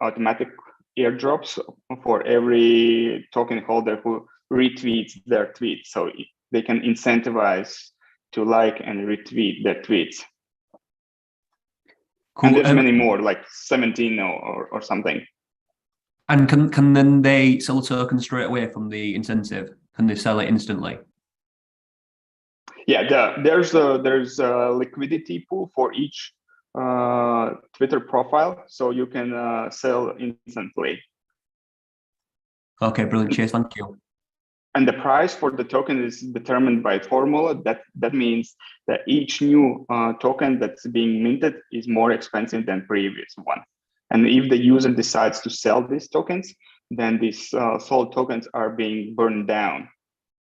automatic airdrops for every token holder who retweets their tweets. So they can incentivize to like and retweet their tweets. Cool. And there's many more, like 17 or something. And can then they sell a token straight away from the incentive? Can they sell it instantly? Yeah, there's a liquidity pool for each Twitter profile, so you can sell instantly. Okay, brilliant. Cheers, thank you. And the price for the token is determined by formula. That means that each new token that's being minted is more expensive than previous one. And if the user decides to sell these tokens, then these sold tokens are being burned down.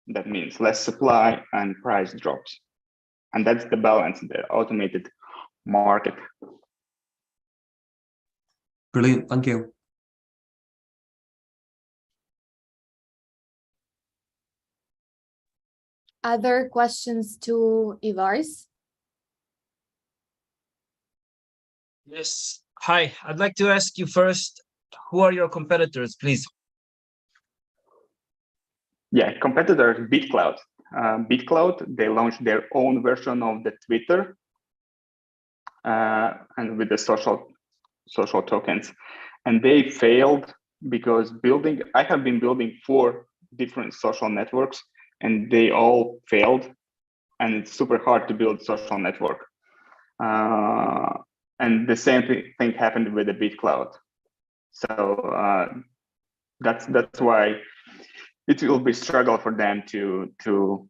That means less supply and price drops. And that's the balance, the automated market. Brilliant, thank you. Other questions to Ivar's? Yes, Hi, I'd like to ask you first, who are your competitors, please? Yeah, competitor BitCloud. BitCloud, they launched their own version of the Twitter and with the social tokens, and they failed because I have been building 4 different social networks, and they all failed, and it's super hard to build social network. And the same thing happened with the BitCloud. So that's why it will be struggle for them to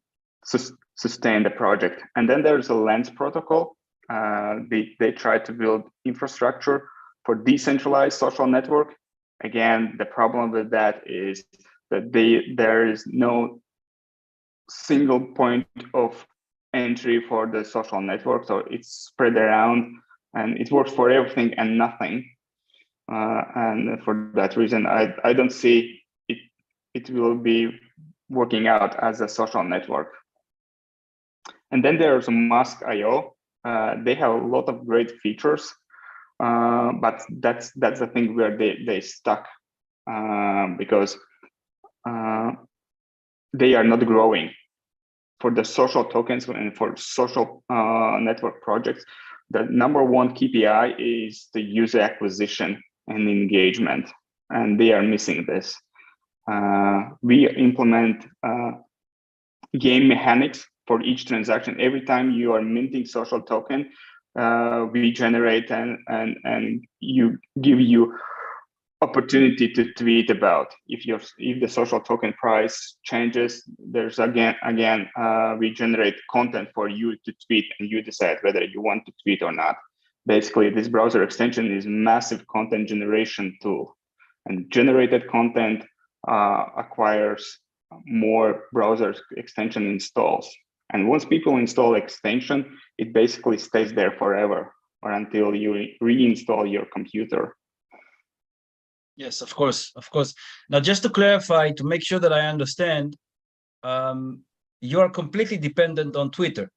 sustain the project. And then there's a Lens protocol. They try to build infrastructure for decentralized social network. Again, the problem with that is that there is no single point of entry for the social network, so it's spread around and it works for everything and nothing. And for that reason, I don't see it will be working out as a social network. And then there's Mask.io. They have a lot of great features, but that's the thing where they stuck because they are not growing. For the social tokens and for social network projects, the #1 KPI is the user acquisition and engagement, and they are missing this. We implement game mechanics for each transaction. Every time you are minting social token, we generate and give you opportunity to tweet about. If the social token price changes, there's again we generate content for you to tweet, and you decide whether you want to tweet or not. Basically, this browser extension is massive content generation tool, and generated content acquires more browser extension installs. And once people install extension, it basically stays there forever or until you reinstall your computer. Yes, of course. Now, just to clarify, to make sure that I understand, you are completely dependent on Twitter.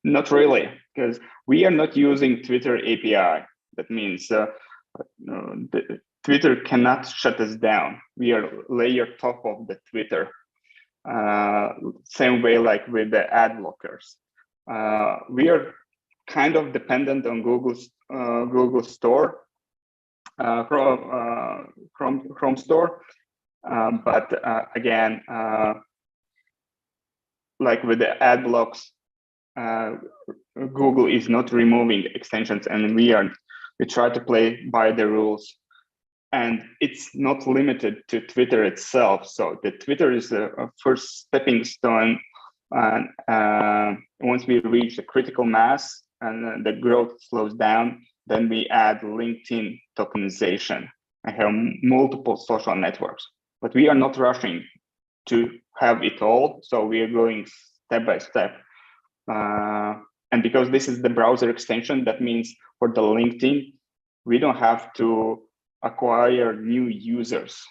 Not really, because we are not using Twitter API. That means Twitter cannot shut us down. We are layer top of the Twitter. Same way like with the ad blockers. We are kind of dependent on Google Store, Chrome Store, but again, like with the ad blocks, Google is not removing extensions, and we try to play by the rules. And it's not limited to Twitter itself. So the Twitter is a first stepping stone. And once we reach the critical mass and the growth slows down, then we add LinkedIn tokenization. I have multiple social networks, but we are not rushing to have it all. So we are going step by step. And because this is the browser extension, that means for the LinkedIn, we don't have to acquire new users.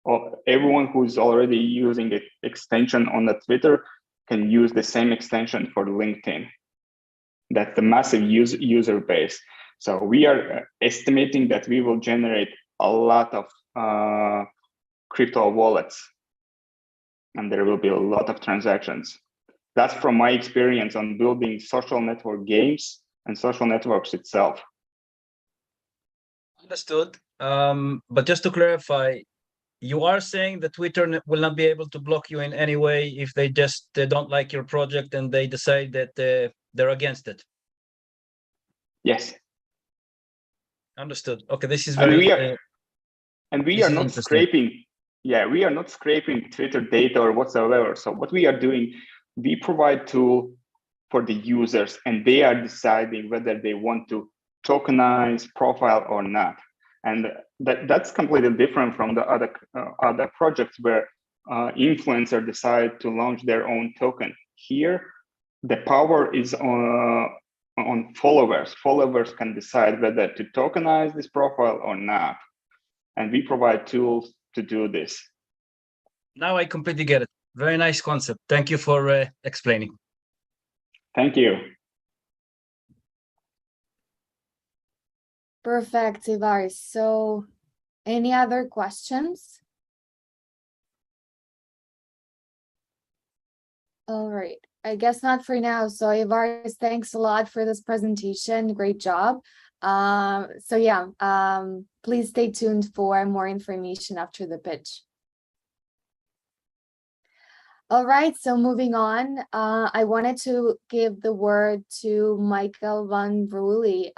Or everyone who is already using the extension on the Twitter can use the same extension for LinkedIn. That's the massive user base. So we are estimating that we will generate a lot of crypto wallets, and there will be a lot of transactions. That's from my experience on building social network games and social networks itself. Understood. But just to clarify, you are saying that Twitter will not be able to block you in any way if they don't like your project and they decide that they're against it? Yes. Understood. Okay, this is very. We are not scraping. Yeah, we are not scraping Twitter data or whatsoever. So what we are doing, we provide tool for the users, and they are deciding whether they want to tokenize profile or not. And that's completely different from the other projects where influencers decide to launch their own token. Here, the power is on followers. Followers can decide whether to tokenize this profile or not. And we provide tools to do this. Now I completely get it. Very nice concept. Thank you for explaining. Thank you. Perfect, Ivar. So any other questions? All right, I guess not for now. So Ivar, thanks a lot for this presentation. Great job. So yeah, please stay tuned for more information after the pitch. All right, so moving on, I wanted to give the word to Michael van Broely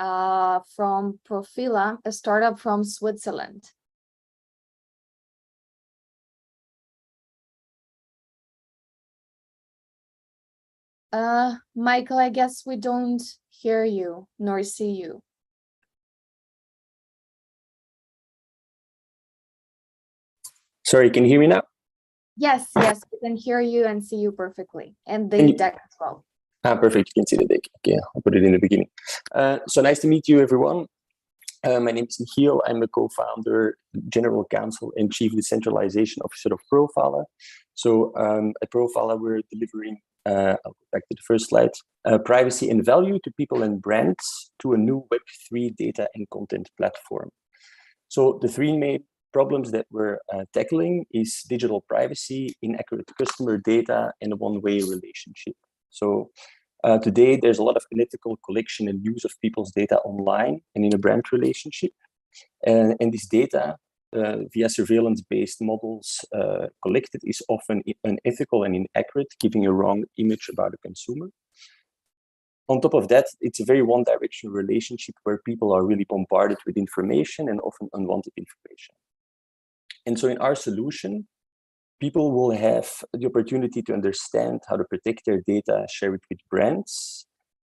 from Profila, a startup from Switzerland. Michael, I guess we don't hear you nor see you. Sorry, can you hear me now? Yes, yes, we can hear you and see you perfectly, and the deck as well. Perfect. You can see the deck. Okay, I'll put it in the beginning. So nice to meet you, everyone. My name is Michiel. I'm a co-founder, general counsel, and chief decentralization officer of Profila. So at Profila, we're delivering, I'll go back to the first slide, privacy and value to people and brands to a new Web3 data and content platform. So the three main problems that we're tackling is digital privacy, inaccurate customer data, and a one-way relationship. So today, there's a lot of unethical collection and use of people's data online and in a brand relationship. And this data, via surveillance-based models collected, is often unethical and inaccurate, giving a wrong image about a consumer. On top of that, it's a very one-directional relationship where people are really bombarded with information and often unwanted information. And so in our solution, people will have the opportunity to understand how to protect their data, share it with brands,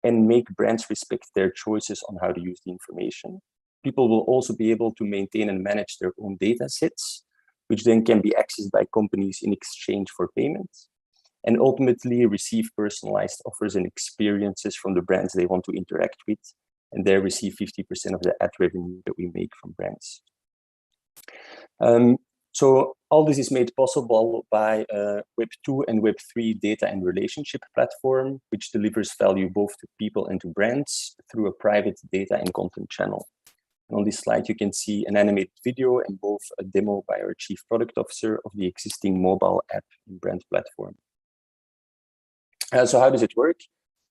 and make brands respect their choices on how to use the information. People will also be able to maintain and manage their own data sets, which then can be accessed by companies in exchange for payments, and ultimately receive personalized offers and experiences from the brands they want to interact with, and there receive 50% of the ad revenue that we make from brands. So all this is made possible by Web2 and Web3 data and relationship platform, which delivers value both to people and to brands through a private data and content channel. And on this slide, you can see an animated video and both a demo by our chief product officer of the existing mobile app and brand platform. So how does it work?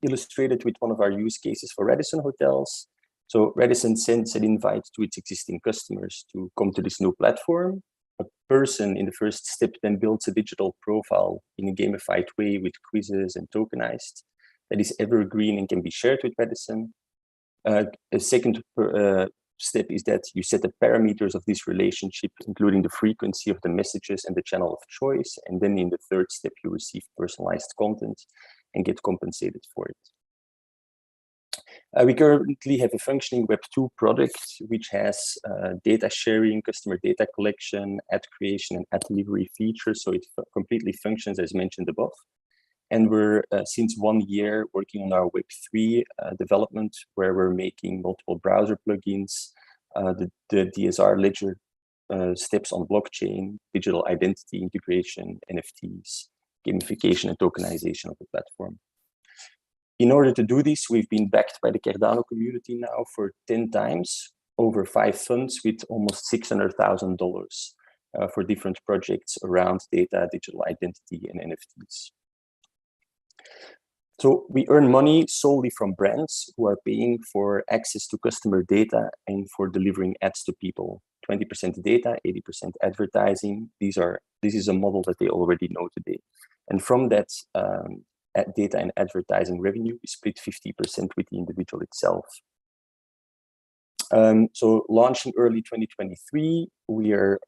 Illustrated with one of our use cases for Radisson hotels. So Radisson sends an invite to its existing customers to come to this new platform. A person in the first step then builds a digital profile in a gamified way with quizzes and tokenized that is evergreen and can be shared with Radisson. A second step is that you set the parameters of this relationship, including the frequency of the messages and the channel of choice. And then in the third step, you receive personalized content and get compensated for it. We currently have a functioning Web2 product, which has data sharing, customer data collection, ad creation, and ad delivery features. So it completely functions as mentioned above. And we're, since 1 year, working on our Web3 development, where we're making multiple browser plugins, the DSR ledger steps on blockchain, digital identity integration, NFTs, gamification, and tokenization of the platform. In order to do this, we've been backed by the Cardano community now for 10 times, over 5 funds with almost $600,000 for different projects around data, digital identity, and NFTs. So we earn money solely from brands who are paying for access to customer data and for delivering ads to people. 20% data, 80% advertising. This is a model that they already know today. And from that, data and advertising revenue is split 50% with the individual itself. So launching early 2023, we are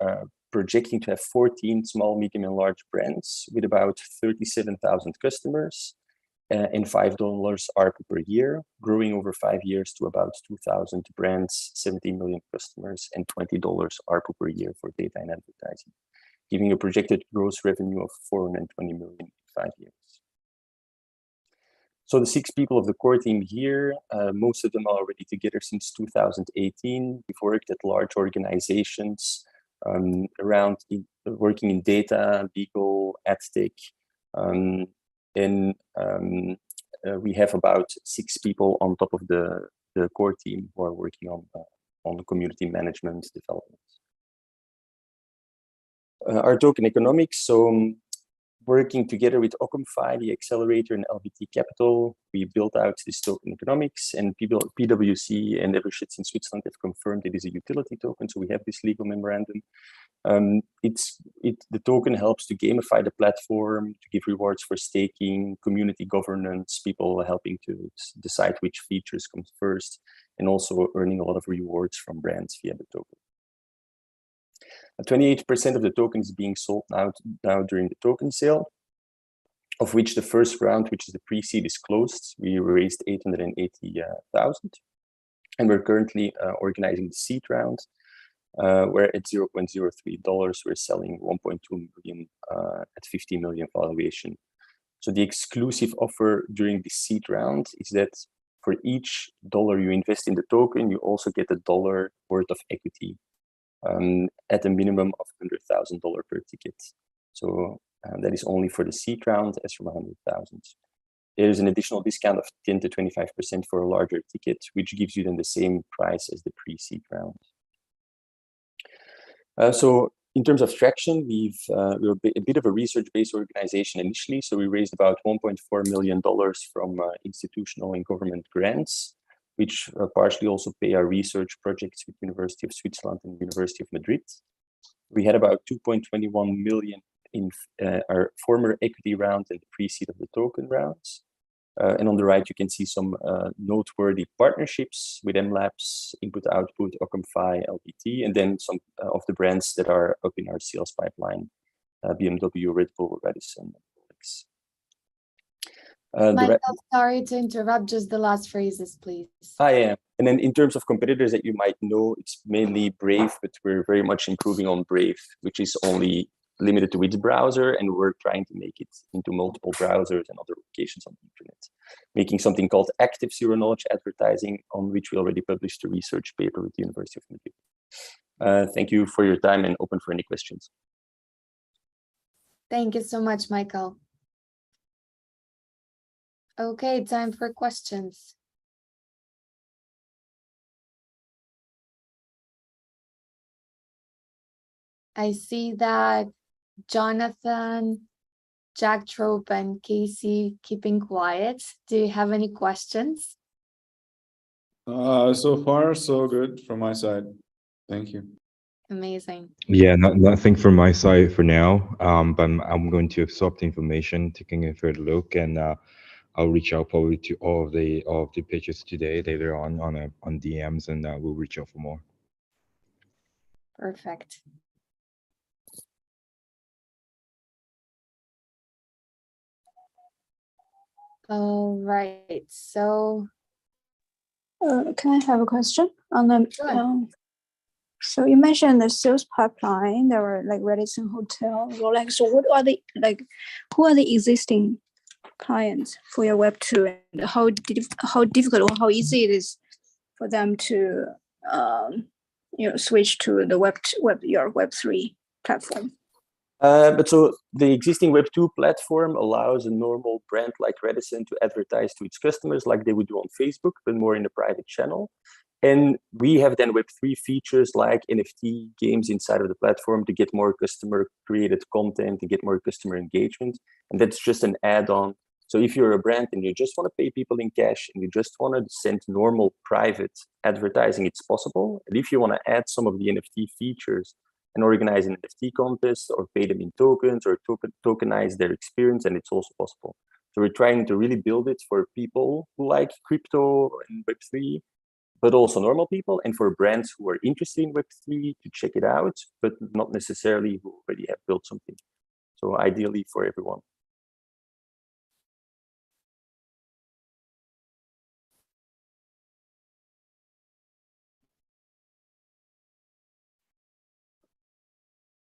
projecting to have 14 small, medium, and large brands with about 37,000 customers and $5 ARPU per year, growing over 5 years to about 2,000 brands, 17 million customers, and $20 ARPU per year for data and advertising, giving a projected gross revenue of $420 million in 5 years. So the 6 people of the core team here, most of them are already together since 2018. We've worked at large organizations around working in data, legal, ad tech, and we have about 6 people on top of the core team who are working on on community management development. Our token economics, so working together with OccamFi, the accelerator, and Alphabet Capital, we built out this token economics, and PwC and Everyrealm in Switzerland have confirmed it is a utility token, so we have this legal memorandum. The token helps to gamify the platform, to give rewards for staking, community governance, people helping to decide which features come first, and also earning a lot of rewards from brands via the token. 28% of the token is being sold now during the token sale, of which the first round, which is the pre-seed, is closed. We raised 880,000, and we're currently organizing the seed round, where at $0.03 we're selling 1.2 million at 50 million valuation. So the exclusive offer during the seed round is that for each dollar you invest in the token, you also get $1 worth of equity at a minimum of $100,000 per ticket. So that is only for the seed round, as from 100,000. There's an additional discount of 10 to 25% for a larger ticket, which gives you then the same price as the pre-seed round. So in terms of traction, we're a bit of a research-based organization initially. So we raised about $1.4 million from institutional and government grants, which partially also pay our research projects with University of Switzerland and University of Madrid. We had about 2.21 million in our former equity round and the pre-seed of the token rounds. And on the right, you can see some noteworthy partnerships with MLabs, Input Output, OccamFi, LPT, and then some of the brands that are up in our sales pipeline, BMW, Red Bull, Radisson, Michael, sorry to interrupt, just the last phrases, please. Yeah. And then in terms of competitors that you might know, it's mainly Brave, but we're very much improving on Brave, which is only limited to its browser, and we're trying to make it into multiple browsers and other locations on the internet, making something called active zero-knowledge advertising, on which we already published a research paper with the University of Madrid. Thank you for your time, and open for any questions. Thank you so much, Michael. Okay, time for questions. I see that Jonathan, Jack, Traube, and Keisy keeping quiet. Do you have any questions? So far, so good from my side. Thank you. Amazing. Yeah, nothing from my side for now. But I'm going to absorb the information, taking a further look, and I'll reach out probably to all of the pitches today later on DMs, and we'll reach out for more. Perfect. All right, so can I have a question on the? Sure. So you mentioned the sales pipeline. There were like Radisson Hotel, Rolex. So what are the who are the existing clients for your Web2, and how difficult or how easy it is for them to switch to the your Web3 platform? But so the existing Web2 platform allows a normal brand like Radisson to advertise to its customers like they would do on Facebook, but more in a private channel. And we have then Web3 features like NFT games inside of the platform to get more customer-created content, to get more customer engagement. And that's just an add-on. So if you're a brand and you just want to pay people in cash and you just want to send normal private advertising, it's possible. And if you want to add some of the NFT features and organize an NFT contest or pay them in tokens or tokenize their experience, and it's also possible. So we're trying to really build it for people who like crypto and Web3, but also normal people, and for brands who are interested in Web3 to check it out, but not necessarily who already have built something. So ideally for everyone.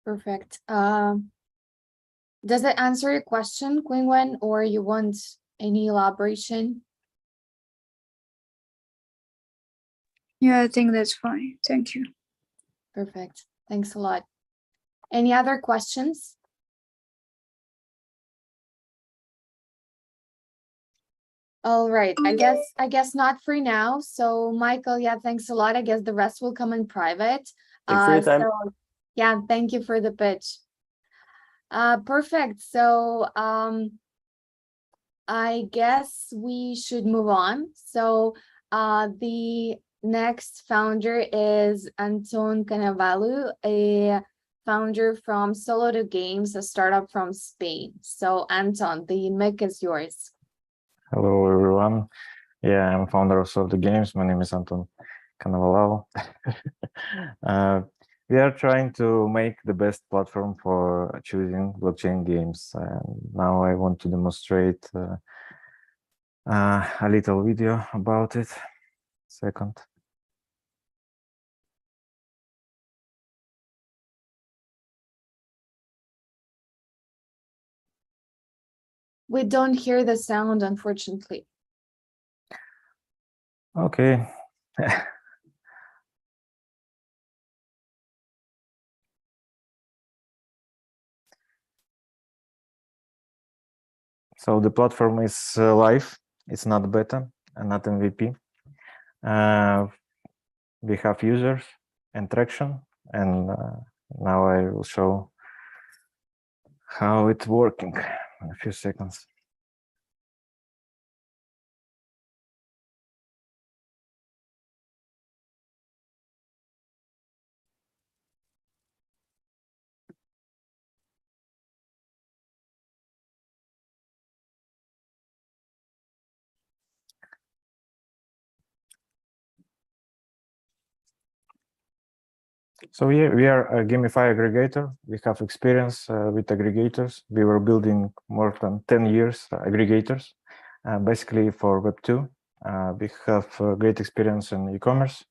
Perfect. Does that answer your question, Qingwen, or you want any elaboration? Yeah, I think that's fine. Thank you. Perfect. Thanks a lot. Any other questions? All right. I guess not for now. So Michael, yeah, thanks a lot. I guess the rest will come in private. Thanks for your time. So yeah, thank you for the pitch. Perfect. So I guess we should move on. So the next founder is Anton Cannavalo, a founder from Solido Games, a startup from Spain. So Anton, the mic is yours. Hello, everyone. Yeah, I'm founder of Solido Games. My name is Anton Cannavalo. We are trying to make the best platform for choosing blockchain games. Now I want to demonstrate a little video about it. Second. We don't hear the sound, unfortunately. Okay. So the platform is live. It's not beta and not MVP. We have users and traction, and now I will show how it's working in a few seconds. So yeah, we are a GameFi aggregator. We have experience with aggregators. We were building more than 10 years aggregators, basically for Web2. We have great experience in e-commerce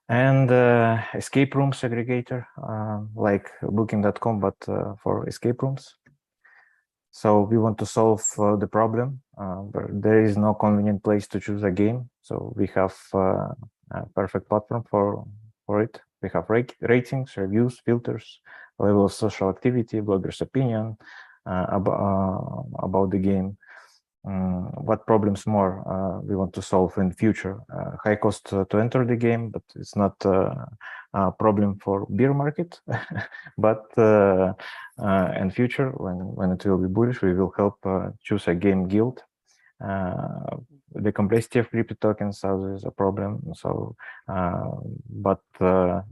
and escape rooms aggregator, like booking.com, but for escape rooms. So we want to solve the problem, but there is no convenient place to choose a game. So we have a perfect platform for it. We have ratings, reviews, filters, level of social activity, bloggers' opinion about the game. What problems more we want to solve in future? High cost to enter the game, but it's not a problem for beer market. But in future, when it will be bullish, we will help choose a game guild. The complexity of crypto tokens is a problem. So, but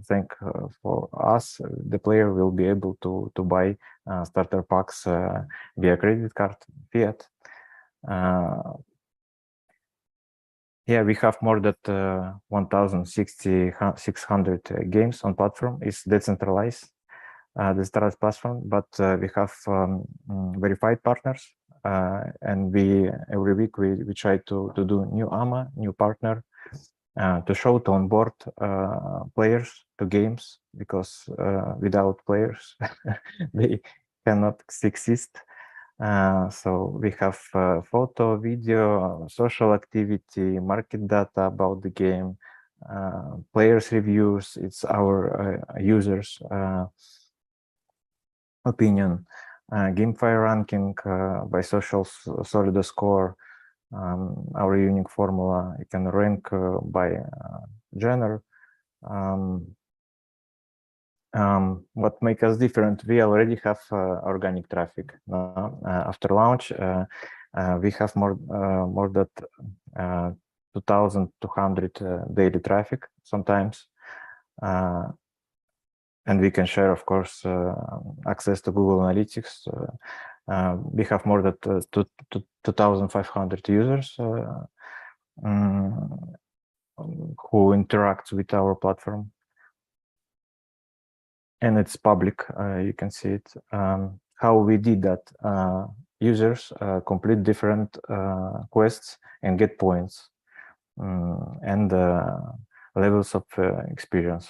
thank for us, the player will be able to buy starter packs via credit card, fiat. Yeah, we have more than 1,600 games on platform. It's decentralized, decentralized platform, but we have verified partners. And every week we try to do new AMA, new partner, to show to onboard players to games, because without players they cannot exist. So we have photo, video, social activity, market data about the game, players reviews. It's our users opinion. GameFi ranking by social Solido score, our unique formula. You can rank by genre. What makes us different? We already have organic traffic. After launch, we have more than 2,200 daily traffic sometimes. And we can share, of course, access to Google Analytics. We have more than 2,500 users who interact with our platform. And it's public, you can see it. How we did that, users complete different quests and get points and levels of experience.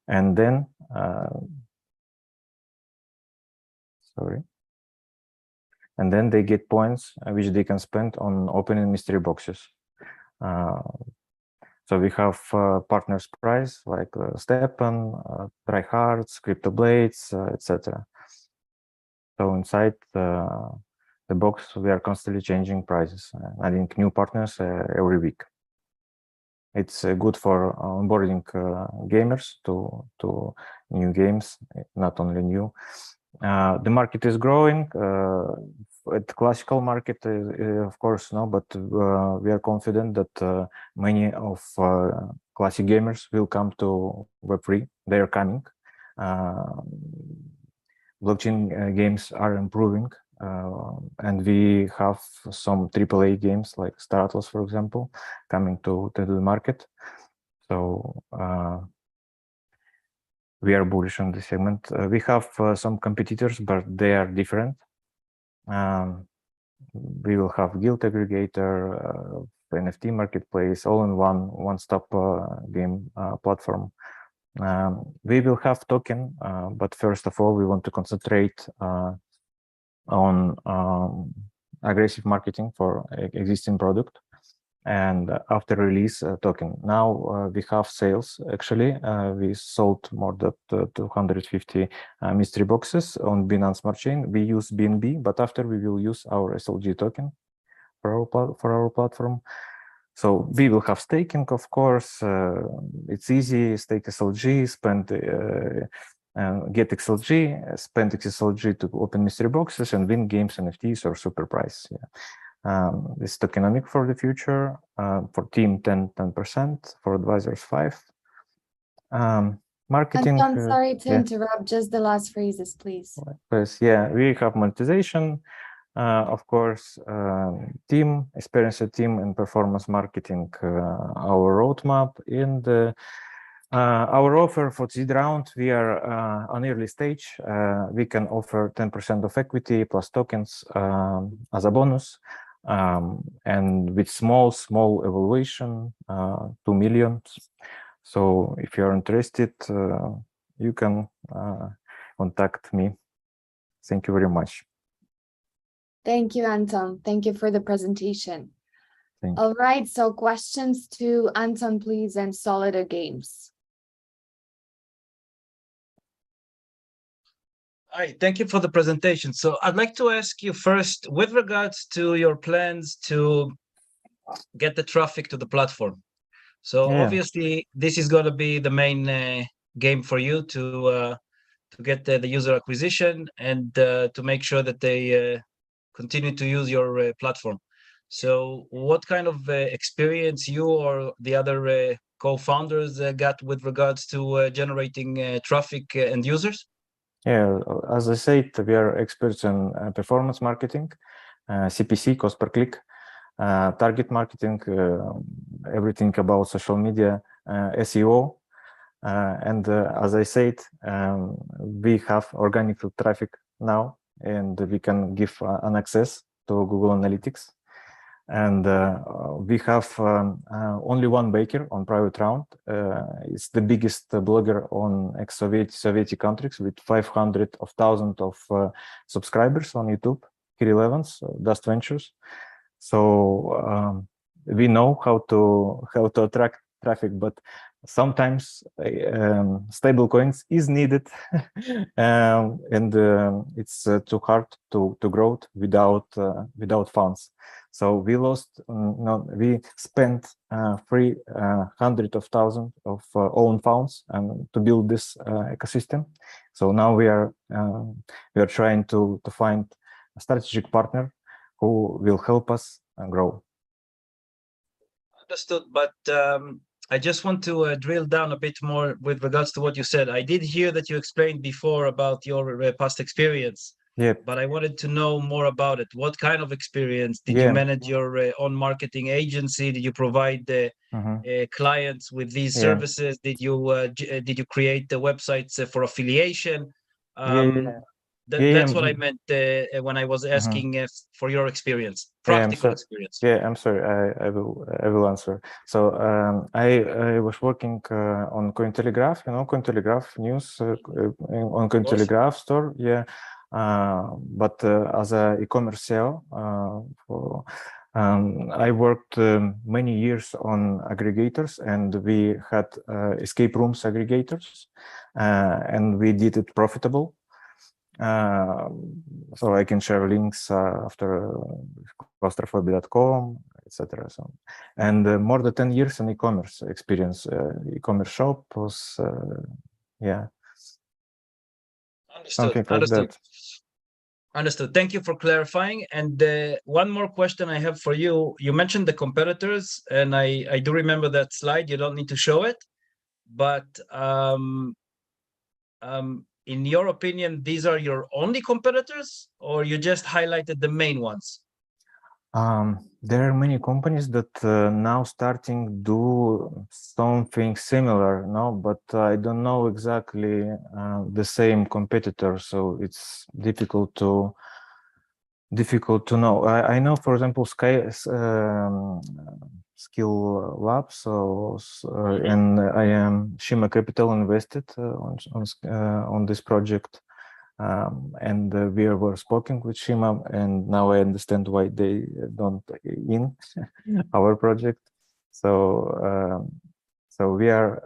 And then, and then they get points which they can spend on opening mystery boxes. So we have partners price like Stepan, Tryhards, CryptoBlades, etc. So inside the box, we are constantly changing prices, adding new partners every week. It's good for onboarding gamers to new games, not only new. The market is growing. At classical market, of course, no, but we are confident that many of classic gamers will come to Web3. They are coming. Blockchain games are improving, and we have some AAA games like Star Atlas, for example, coming to the market. So we are bullish on this segment. We have some competitors, but they are different. We will have Guild Aggregator, NFT Marketplace, all in one-stop game platform. We will have token, but first of all, we want to concentrate on aggressive marketing for existing product. And after release token, now we have sales. Actually, we sold more than 250 mystery boxes on Binance Smart Chain. We use BNB, but after we will use our SLG token for our platform. So we will have staking, of course. It's easy. Stake SLG, spend get XLG, spend XLG to open mystery boxes and win games, NFTs, or super prize. Yeah. This tokenomic for the future. For team 10%, for advisors 5%. Marketing. I'm sorry to interrupt. Just the last phrases, please. Yes, yeah, we have monetization. Of course, team, experienced team, and performance marketing. Our roadmap in the our offer for seed round. We are on early stage. We can offer 10% of equity plus tokens as a bonus. And with small evaluation, 2 million. So if you're interested, you can contact me. Thank you very much. Thank you, Anton. Thank you for the presentation. All right, so questions to Anton, please, and Solido Games. Hi, thank you for the presentation. So I'd like to ask you first, with regards to your plans to get the traffic to the platform. So obviously, this is going to be the main game for you to get the user acquisition and to make sure that they continue to use your platform. So what kind of experience you or the other co-founders got with regards to generating traffic and users? Yeah, as I said, we are experts in performance marketing, CPC, cost per click, target marketing, everything about social media, SEO. And as I said, we have organic traffic now, and we can give an access to Google Analytics. And we have only one baker on private round. It's the biggest blogger on ex-Soviet countries with 500,000 of subscribers on YouTube. Kirill Evans, Dust Ventures. So we know how to attract traffic, but sometimes stable coins is needed, and it's too hard to grow without funds. So we lost. We spent 300,000 of own funds and to build this ecosystem. So now we are trying to find a strategic partner who will help us grow. Understood, but I just want to drill down a bit more with regards to what you said. I did hear that you explained before about your past experience. Yeah. But I wanted to know more about it. What kind of experience? Did you manage your own marketing agency? Did you provide the clients with these services? Did you create the websites for affiliation? That's what I meant when I was asking for your experience, practical experience. Yeah, I'm sorry. I will answer. So I was working on Cointelegraph, Cointelegraph news on Cointelegraph store. Yeah. But as a e-commerce SEO, I worked many years on aggregators, and we had escape rooms aggregators, and we did it profitable. So I can share links after claustrophobia.com, etc. So, and more than 10 years in e-commerce experience. E-commerce shop was, yeah. Understood. Understood. Understood. Thank you for clarifying. And one more question I have for you. You mentioned the competitors, and I do remember that slide. You don't need to show it, but in your opinion, these are your only competitors, or you just highlighted the main ones? There are many companies that now starting do something similar, no, but I don't know exactly the same competitor, so it's difficult to know. I know, for example, Skill Labs, so and I am Shima Capital invested on this project. And we were speaking with Shima, and now I understand why they don't in our project. So so we are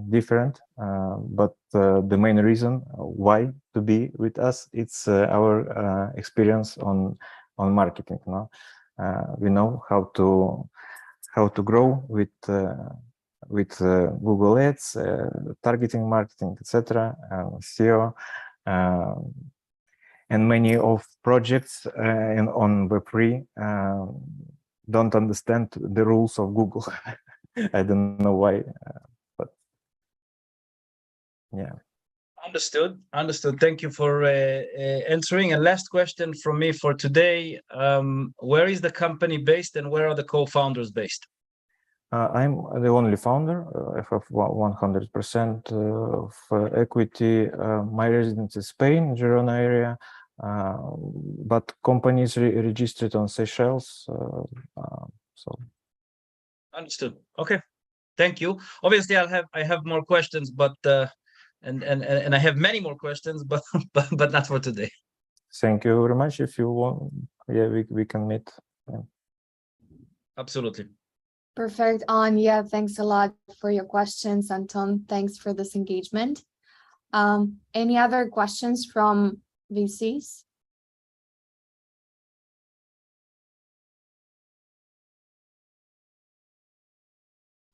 different, but the main reason why to be with us, it's our experience on marketing. No, we know how to grow with Google Ads, targeting marketing, etc., SEO. And many of projects on Web3 don't understand the rules of Google. I don't know why, but yeah. Understood. Understood. Thank you for answering. And last question from me for today. Where is the company based, and where are the co-founders based? I'm the only founder. I have 100% of equity. My residence is Spain, Girona area, but company is registered on Seychelles. So Understood. Okay, thank you. Obviously, I have more questions, but and I have many more questions, but but not for today. Thank you very much. If you want, yeah, we can meet. Yeah. Absolutely. Perfect. Yeah, thanks a lot for your questions, Anton. Thanks for this engagement. Any other questions from VCs?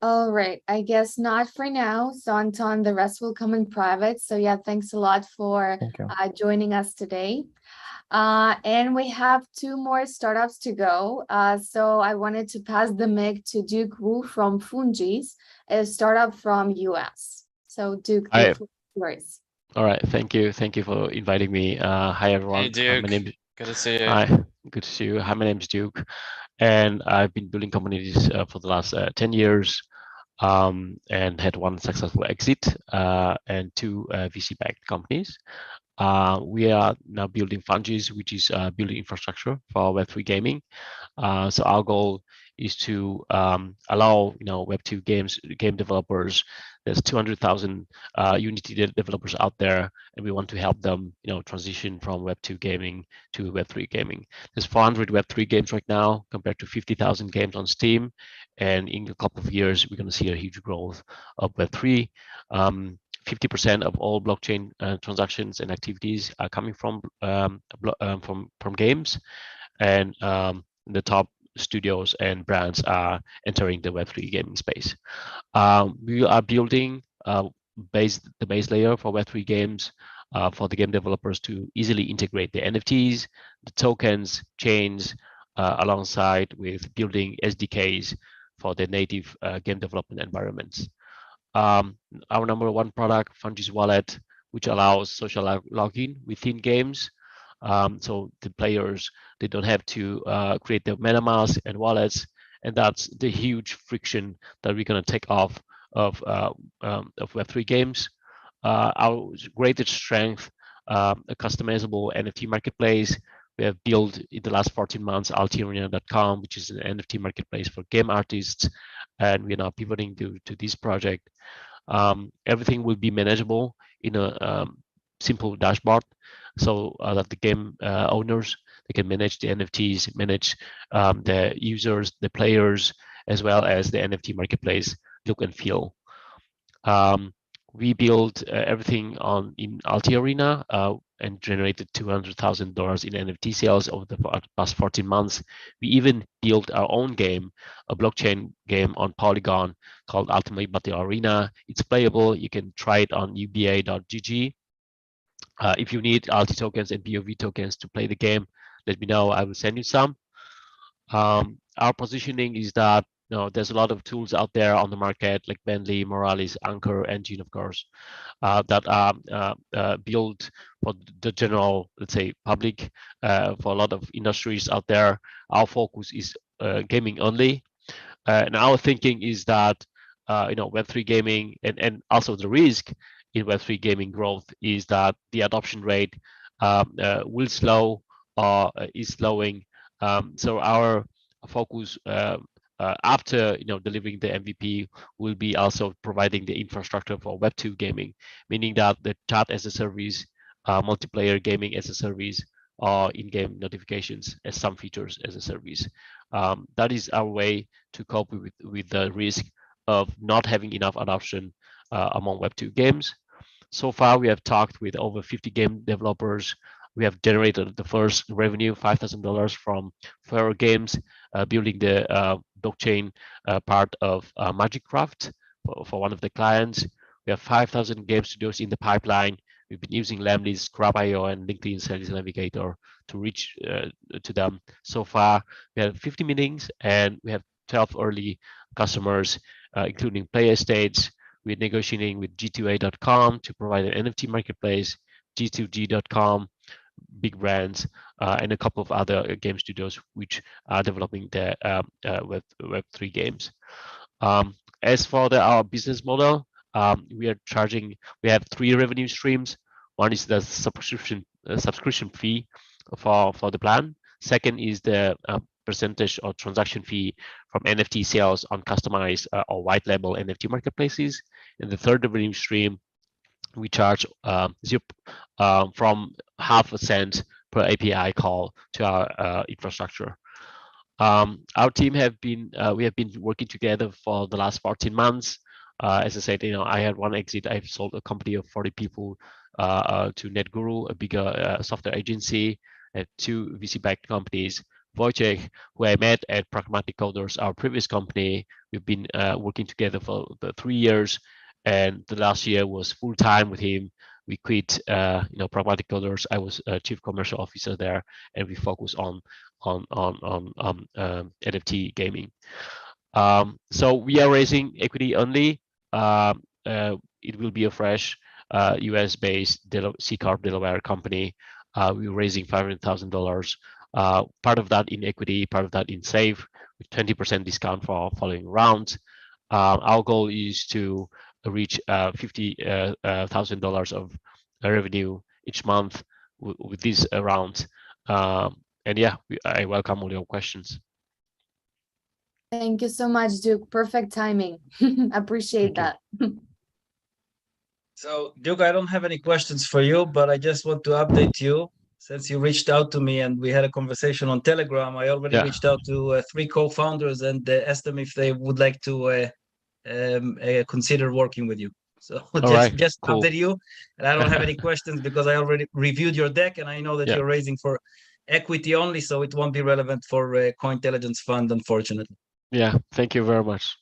All right, I guess not for now. So Anton, the rest will come in private. So yeah, thanks a lot for joining us today. And we have 2 more startups to go. So I wanted to pass the mic to Duke Wu from Fungis, a startup from US. So Duke, the floor is yours. All right, thank you. Thank you for inviting me. Hi everyone. Hey Duke, my name, good to see you. Hi, good to see you. Hi, my name is Duke, and I've been building companies for the last 10 years, and had 1 successful exit and 2 VC-backed companies. We are now building Fungis, which is building infrastructure for Web3 gaming. So our goal is to allow Web2 game developers. There's 200,000 Unity developers out there, and we want to help them transition from Web2 gaming to Web3 gaming. There's 400 Web3 games right now compared to 50,000 games on Steam, and in a couple of years we're going to see a huge growth of Web3. 50% of all blockchain transactions and activities are coming from games, and the top studios and brands are entering the Web3 gaming space. We are building the base layer for Web3 games for the game developers to easily integrate the NFTs, the tokens, chains, alongside with building SDKs for the native game development environments. Our number 1 product, Fungis Wallet, which allows social login within games. So the players, they don't have to create their MetaMask and wallets, and that's the huge friction that we're going to take off of Web3 games. Our greatest strength, a customizable NFT marketplace. We have built in the last 14 months Altirnia.com, which is an NFT marketplace for game artists, and we're now pivoting to this project. Everything will be manageable in a simple dashboard, so that the game owners, They can manage the NFTs, manage the users, the players, as well as the NFT marketplace look and feel. We built everything in Alti Arena and generated $200,000 in NFT sales over the past 14 months. We even built our own game, a blockchain game on Polygon called Ultimate Battle Arena. It's playable. You can try it on uba.gg. If you need Alti tokens and BOV tokens to play the game, let me know. I will send you some. Our positioning is that there's a lot of tools out there on the market like Bentley, Moralis, Anchor, Engine, of course, that are built for the general, let's say, public, for a lot of industries out there. Our focus is gaming only. And our thinking is that, Web3 gaming and also the risk in Web3 gaming growth is that the adoption rate will slow or is slowing. So our focus after delivering the MVP will be also providing the infrastructure for Web2 gaming, meaning that the chat as a service, multiplayer gaming as a service, or in-game notifications as some features as a service. That is our way to cope with the risk of not having enough adoption among Web2 games. So far, we have talked with over 50 game developers. We have generated the first revenue, $5,000 from Fedor Games, building the blockchain part of Magicraft for one of the clients. We have 5,000 game studios in the pipeline. We've been using Lemlist, Grab.io, and LinkedIn Sales Navigator to reach to them. So far, we have 50 meetings and we have 12 early customers, including Play Estates. We're negotiating with G2A.com to provide an NFT marketplace, G2G.com, big brands, and a couple of other game studios which are developing their Web3 games. As for our business model, we have 3 revenue streams. One is the subscription fee for the plan. Second is the percentage or transaction fee from NFT sales on customized or white label NFT marketplaces. And the third revenue stream, we charge from half a cent per API call to our infrastructure. Our team we have been working together for the last 14 months. As I said, I had one exit. I've sold a company of 40 people to NetGuru, a bigger software agency, 2 VC-backed companies. Wojciech, who I met at Pragmatic Coders, our previous company, we've been working together for the 3 years, and the last year was full time with him. We quit, Pragmatic Coders. I was chief commercial officer there, and we focus on NFT gaming. So we are raising equity only. It will be a fresh US-based C-Corp Delaware company. We're raising $500,000. Part of that in equity, part of that in SAFE, with 20% discount for following rounds. Our goal is to reach $50,000 of revenue each month with this round. And yeah, I welcome all your questions. Thank you so much, Duke. Perfect timing. Appreciate that. So, Duke, I don't have any questions for you, but I just want to update you. Since you reached out to me and we had a conversation on Telegram, I already reached out to 3 co-founders and asked them if they would like to consider working with you. So just cool. Update you. And I don't have any questions because I already reviewed your deck and I know that you're raising for equity only, so it won't be relevant for Cointelligence Fund, unfortunately. Yeah, thank you very much.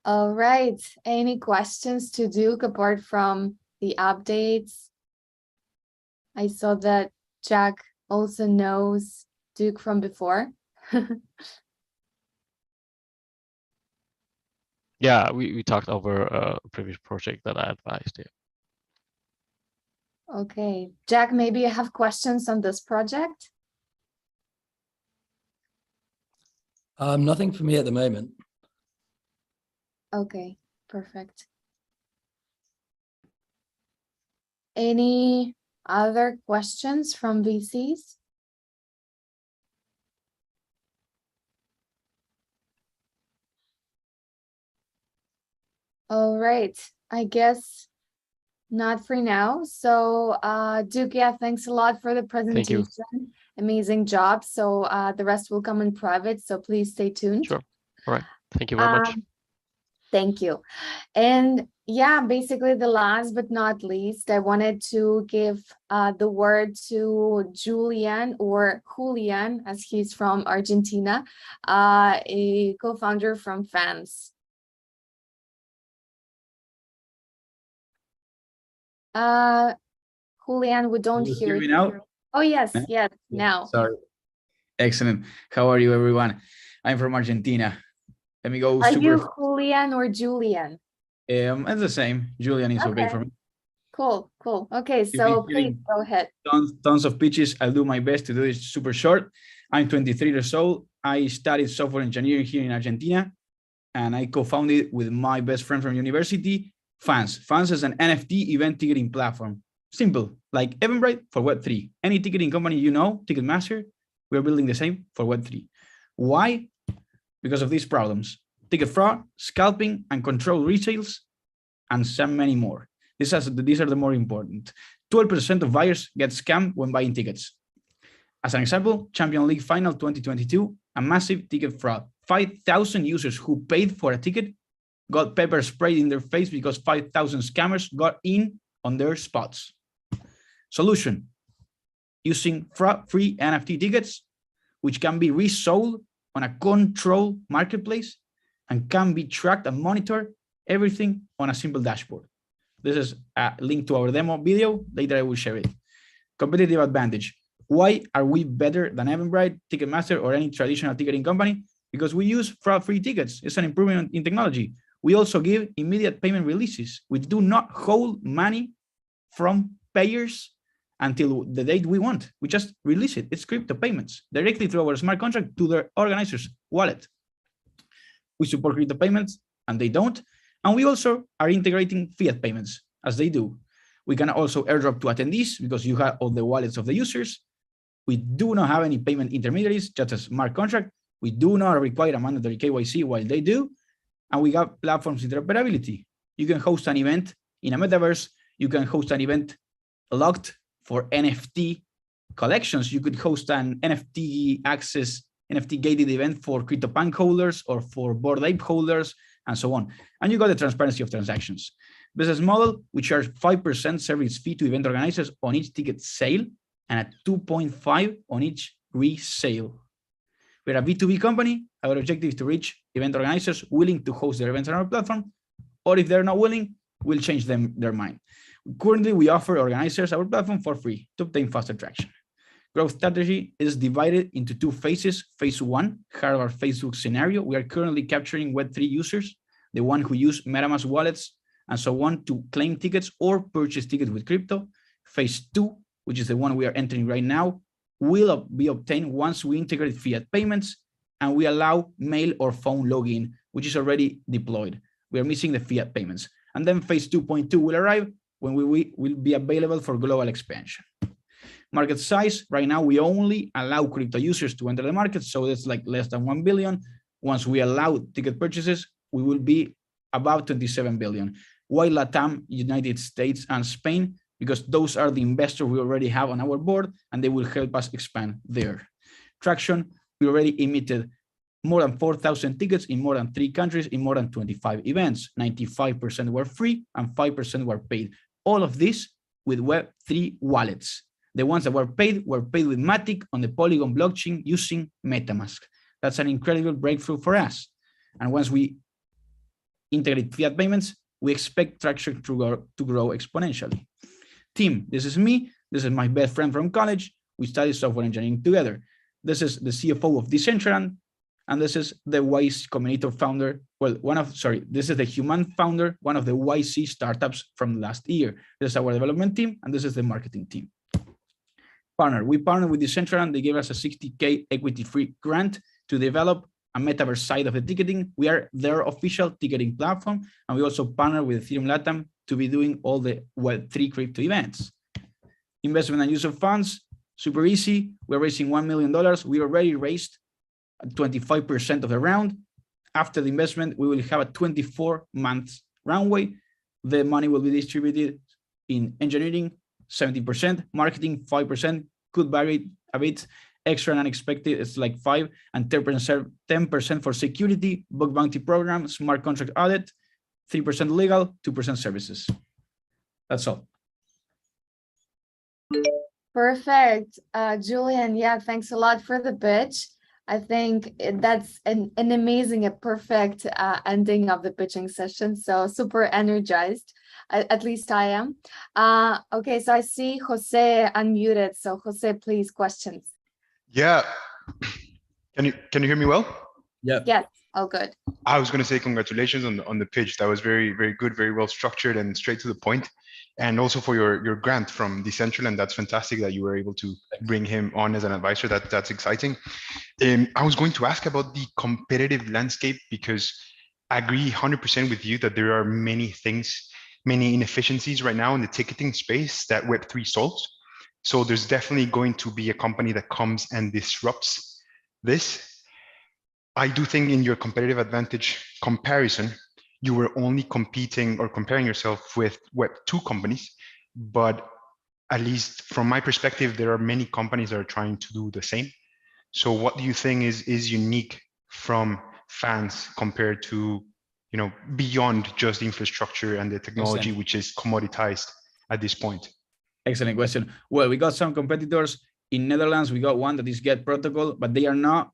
All right. Any questions to Duke apart from the updates? I saw that Jack also knows Duke from before. Yeah, we talked over a previous project that I advised. Yeah. Okay, Jack, maybe you have questions on this project? Nothing for me at the moment. Okay, perfect. Any other questions from VCs? All right, I guess Not for now. So, Duke, yeah, thanks a lot for the presentation. Amazing job. So, the rest will come in private. So please stay tuned. Sure. All right. Thank you very much. Thank you. And yeah, basically the last but not least, I wanted to give the word to Julian, or Julian, as he's from Argentina, a co-founder from Fanz. Julian, we don't hear me you. now? Oh, yes, yes, now. Sorry. Excellent. How are you, everyone? I'm from Argentina. Let me go Are super. you Julian or Julian? It's the same. Julian is okay for me. Cool, cool. Okay, so please go ahead. Tons of pitches. I'll do my best to do this super short. I'm 23 years old. I studied software engineering here in Argentina, and I co-founded with my best friend from university, Fanz. Fanz is an NFT event ticketing platform. Simple, like Eventbrite for Web3. Any ticketing company you know, Ticketmaster, we're building the same for Web3. Why? Because of these problems: ticket fraud, scalping, and controlled resales, and so many more. These are the more important. 12% of buyers get scammed when buying tickets. As an example, Champions League Final 2022, a massive ticket fraud. 5,000 users who paid for a ticket got pepper sprayed in their face because 5,000 scammers got in on their spots. Solution: using fraud-free NFT tickets, which can be resold on a controlled marketplace and can be tracked and monitored, everything on a simple dashboard. This is a link to our demo video. Later I will share it. Competitive advantage: why are we better than Eventbrite, Ticketmaster, or any traditional ticketing company? Because we use fraud-free tickets. It's an improvement in technology. We also give immediate payment releases. We do not hold money from payers until the date we want. We just release it. It's crypto payments directly through our smart contract to their organizer's wallet. We support crypto payments and they don't. And we also are integrating fiat payments as they do. We can also airdrop to attendees because you have all the wallets of the users. We do not have any payment intermediaries, just a smart contract. We do not require a mandatory KYC while they do. And we got platforms interoperability. You can host an event in a metaverse. You can host an event locked for NFT collections. You could host an NFT access, NFT gated event for CryptoPunk holders or for Bored Ape holders, and so on. And you got the transparency of transactions. Business model: we charge 5% service fee to event organizers on each ticket sale and a 2.5 on each resale. We're a B2B company. Our objective is to reach event organizers willing to host their events on our platform, or if they're not willing, we'll change their mind. Currently, we offer organizers our platform for free to obtain faster traction. Growth strategy is divided into two phases. Phase one, hardware Facebook scenario. We are currently capturing Web3 users, the one who use MetaMask wallets and so on to claim tickets or purchase tickets with crypto. Phase two, which is the one we are entering right now, will be obtained once we integrate fiat payments and we allow mail or phone login, which is already deployed. We are missing the fiat payments. And then phase 2.2 will arrive when we will be available for global expansion. Market size: right now we only allow crypto users to enter the market, so it's like less than 1 billion. Once we allow ticket purchases, we will be about 27 billion. Why LATAM, United States, and Spain? Because those are the investors we already have on our board, and they will help us expand there. Traction: we already emitted more than 4,000 tickets in more than 3 countries in more than 25 events. 95% were free and 5% were paid. All of this with Web3 wallets. The ones that were paid with Matic on the Polygon blockchain using MetaMask. That's an incredible breakthrough for us. And once we integrate fiat payments, we expect traction to grow exponentially. Team: this is me. This is my best friend from college. We studied software engineering together. This is the CFO of Decentraland. And this is the YC Combinator founder. Well, this is the Human founder, one of the YC startups from last year. This is our development team, and this is the marketing team. Partner: we partnered with Decentraland. They gave us a 60K equity-free grant to develop a metaverse side of the ticketing. We are their official ticketing platform, and we also partner with Ethereum LATAM to be doing all the Web3 crypto events. Investment and use of funds: super easy. We're raising $1 million. We already raised 25% of the round. After the investment, we will have a 24 months runway. The money will be distributed in engineering, 70%, marketing, 5%, could vary a bit. Extra and unexpected, it's like 5%, and 10% for security, bug bounty program, smart contract audit, 3% legal, 2% services. That's all. Perfect. Julian, yeah, thanks a lot for the pitch. I think that's an amazing, a perfect ending of the pitching session. So super energized, at least I am. Okay, so I see Jose unmuted. So Jose, please, questions. Yeah. Can you hear me well? Yeah. Yes, all good. I was going to say congratulations on the pitch. That was very, very good, very well structured and straight to the point. And also for your grant from Decentraland. That's fantastic that you were able to bring him on as an advisor. That's exciting. I was going to ask about the competitive landscape, because I agree 100% with you that there are many things, many inefficiencies right now in the ticketing space that Web3 solves. So there's definitely going to be a company that comes and disrupts this. I do think in your competitive advantage comparison, you were only competing or comparing yourself with Web2 companies, but at least from my perspective, there are many companies that are trying to do the same. So what do you think is unique from Fanz compared to, beyond just the infrastructure and the technology, which is commoditized at this point? Excellent question. Well, we got some competitors in Netherlands. We got one that is Get Protocol, but they are not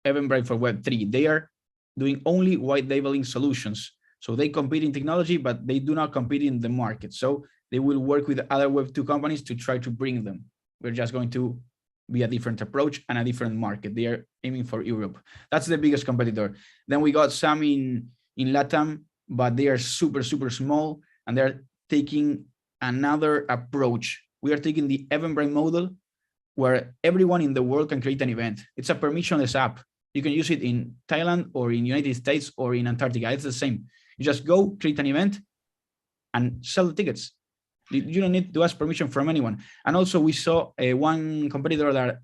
Eventbrite for Web3. They are doing only white labeling solutions. So they compete in technology, but they do not compete in the market. So they will work with other Web2 companies to try to bring them. We're just going to be a different approach and a different market. They are aiming for Europe. That's the biggest competitor. Then we got some in LATAM, but they are super, super small, and they're taking another approach. We are taking the Eventbrite model, where everyone in the world can create an event. It's a permissionless app. You can use it in Thailand or in United States or in Antarctica. It's the same. You just go create an event and sell the tickets. You don't need to ask permission from anyone. And also we saw one competitor that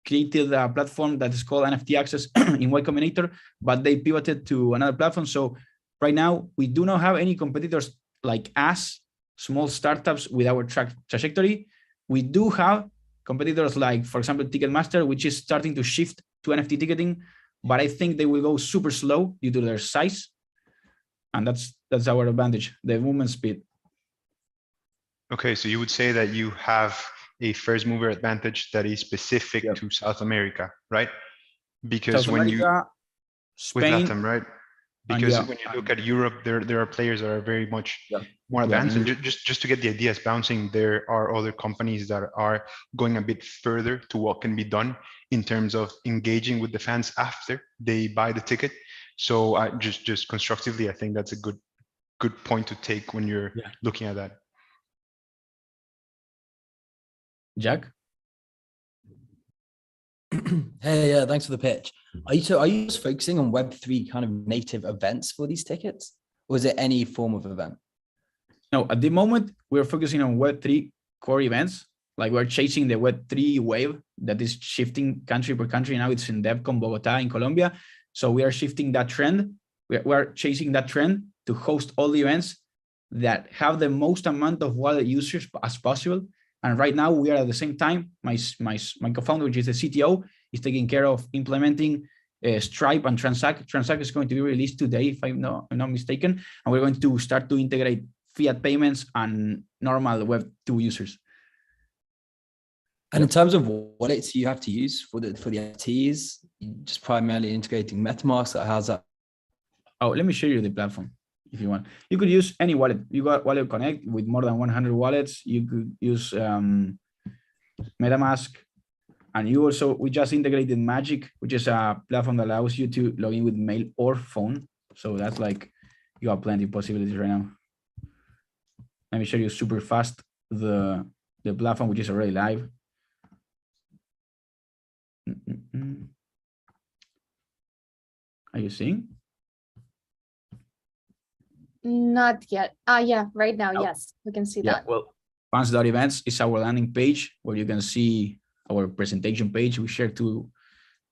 created a platform that is called NFT Access in Y Combinator, but they pivoted to another platform. So right now we do not have any competitors like us, small startups with our trajectory. We do have competitors like, for example, Ticketmaster, which is starting to shift to NFT ticketing, but I think they will go super slow due to their size. And that's our advantage, the movement speed. Okay, so you would say that you have a first mover advantage that is specific to South America, right? Because South when America, Spain, with Latin, right? Because when you look at Europe, there are players that are very much more advanced. And just to get the ideas bouncing, there are other companies that are going a bit further to what can be done in terms of engaging with the fans after they buy the ticket. So just constructively, I think that's a good point to take when you're looking at that. Jack? Hey, yeah, thanks for the pitch. Are you just focusing on Web3 kind of native events for these tickets, or is it any form of event? No, at the moment, we're focusing on Web3 core events. Like we're chasing the Web3 wave that is shifting country per country. Now it's in DevCon Bogota in Colombia. So we are shifting that trend. We're chasing that trend to host all the events that have the most amount of wallet users as possible. And right now we are at the same time, my co-founder, which is the CTO, is taking care of implementing Stripe and Transact. Transact is going to be released today, if I'm not mistaken. And we're going to start to integrate fiat payments and normal Web2 users. And in terms of wallets you have to use for the NFTs, just primarily integrating MetaMask, how's that? Oh, let me show you the platform if you want. You could use any wallet. You got Wallet Connect with more than 100 wallets. You could use MetaMask. And we just integrated Magic, which is a platform that allows you to log in with mail or phone. So that's like, you have plenty of possibilities right now. Let me show you super fast the platform, which is already live. Are you seeing? Not yet. Yeah, right now, yes, we can see that. Well, Fanz.events is our landing page where you can see our presentation page. We share to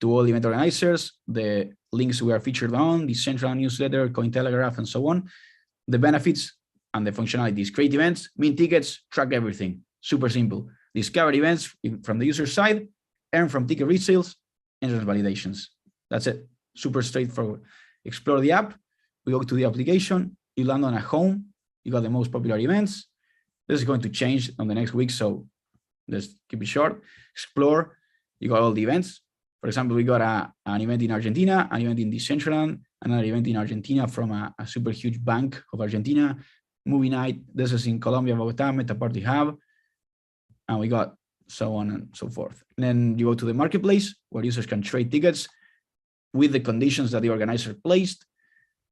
all event organizers, the links we are featured on, the central newsletter, Cointelegraph, and so on. The benefits And the functionality is create events, mint tickets, track everything. Super simple. Discover events from the user side, earn from ticket resales, entrance validations. That's it. Super straightforward. Explore the app. We go to the application. You land on a home. You got the most popular events. This is going to change on the next week, so let's keep it short. Explore. You got all the events. For example, we got an event in Argentina, an event in Decentraland, another event in Argentina from a super huge bank of Argentina, movie night. This is in Colombia, Bogota, Meta Party Hub. And we got so on and so forth. And then you go to the marketplace where users can trade tickets with the conditions that the organizer placed.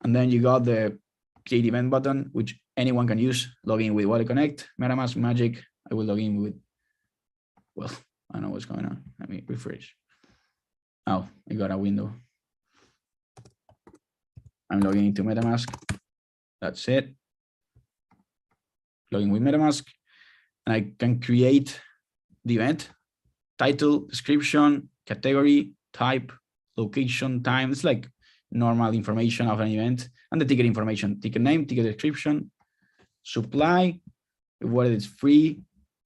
And then you got the create event button, which anyone can use. Log in with Wallet Connect, MetaMask, Magic. I will log in with, well, I don't know what's going on. Let me refresh. Oh, I got a window. I'm logging into MetaMask. That's it. Logging with MetaMask. And I can create the event, title, description, category, type, location, time. It's like normal information of an event, and the ticket information, ticket name, ticket description, supply, whether it's free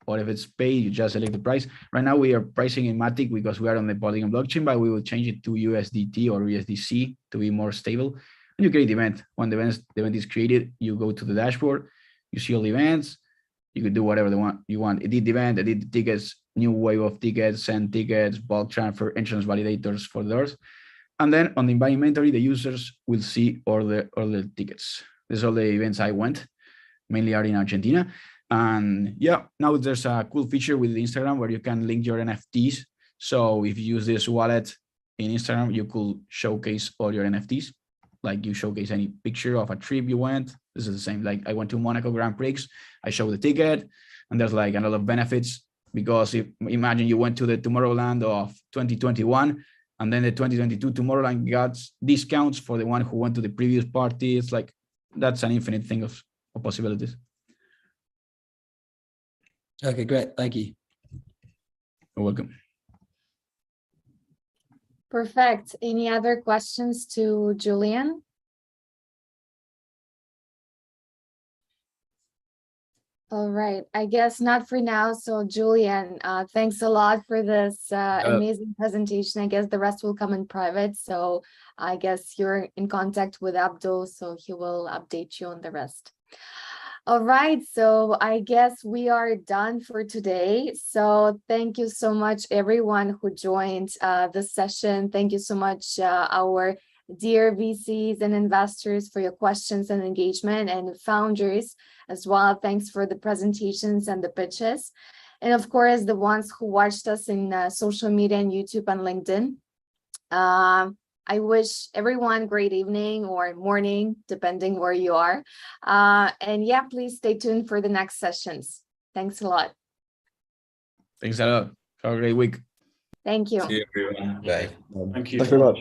or if it's paid, you just select the price. Right now we are pricing in Matic because we are on the Polygon blockchain, but we will change it to USDT or USDC to be more stable. And you create the event. When the event is created, you go to the dashboard, you see all the events, you can do whatever you want. Edit the event, edit the tickets, new wave of tickets, send tickets, bulk transfer, entrance validators for those. And then on the buy inventory, the users will see all the tickets. This is all the events I went, mainly are in Argentina. And yeah, now there's a cool feature with Instagram where you can link your NFTs. So if you use this wallet in Instagram, you could showcase all your NFTs. Like you showcase any picture of a trip you went. This is the same. Like I went to Monaco Grand Prix, I show the ticket, and there's like a lot of benefits because if imagine you went to the Tomorrowland of 2021, and then the 2022 Tomorrowland got discounts for the one who went to the previous party. It's like, that's an infinite thing of possibilities. Okay, great. Thank you. You're welcome. Perfect. Any other questions to Julian? All right, I guess not for now. So Julian, thanks a lot for this amazing presentation. I guess the rest will come in private. So I guess you're in contact with Abdul, so he will update you on the rest. All right, so I guess we are done for today. So thank you so much, everyone who joined this session. Thank you so much, our dear VCs and investors, for your questions and engagement, and founders as well. Thanks for the presentations and the pitches. And of course, the ones who watched us in social media and YouTube and LinkedIn. I wish everyone great evening or morning, depending where you are. And yeah, please stay tuned for the next sessions. Thanks a lot. Thanks a lot. Have a great week. Thank you. See you, everyone. Bye. Thank you. Thanks very much.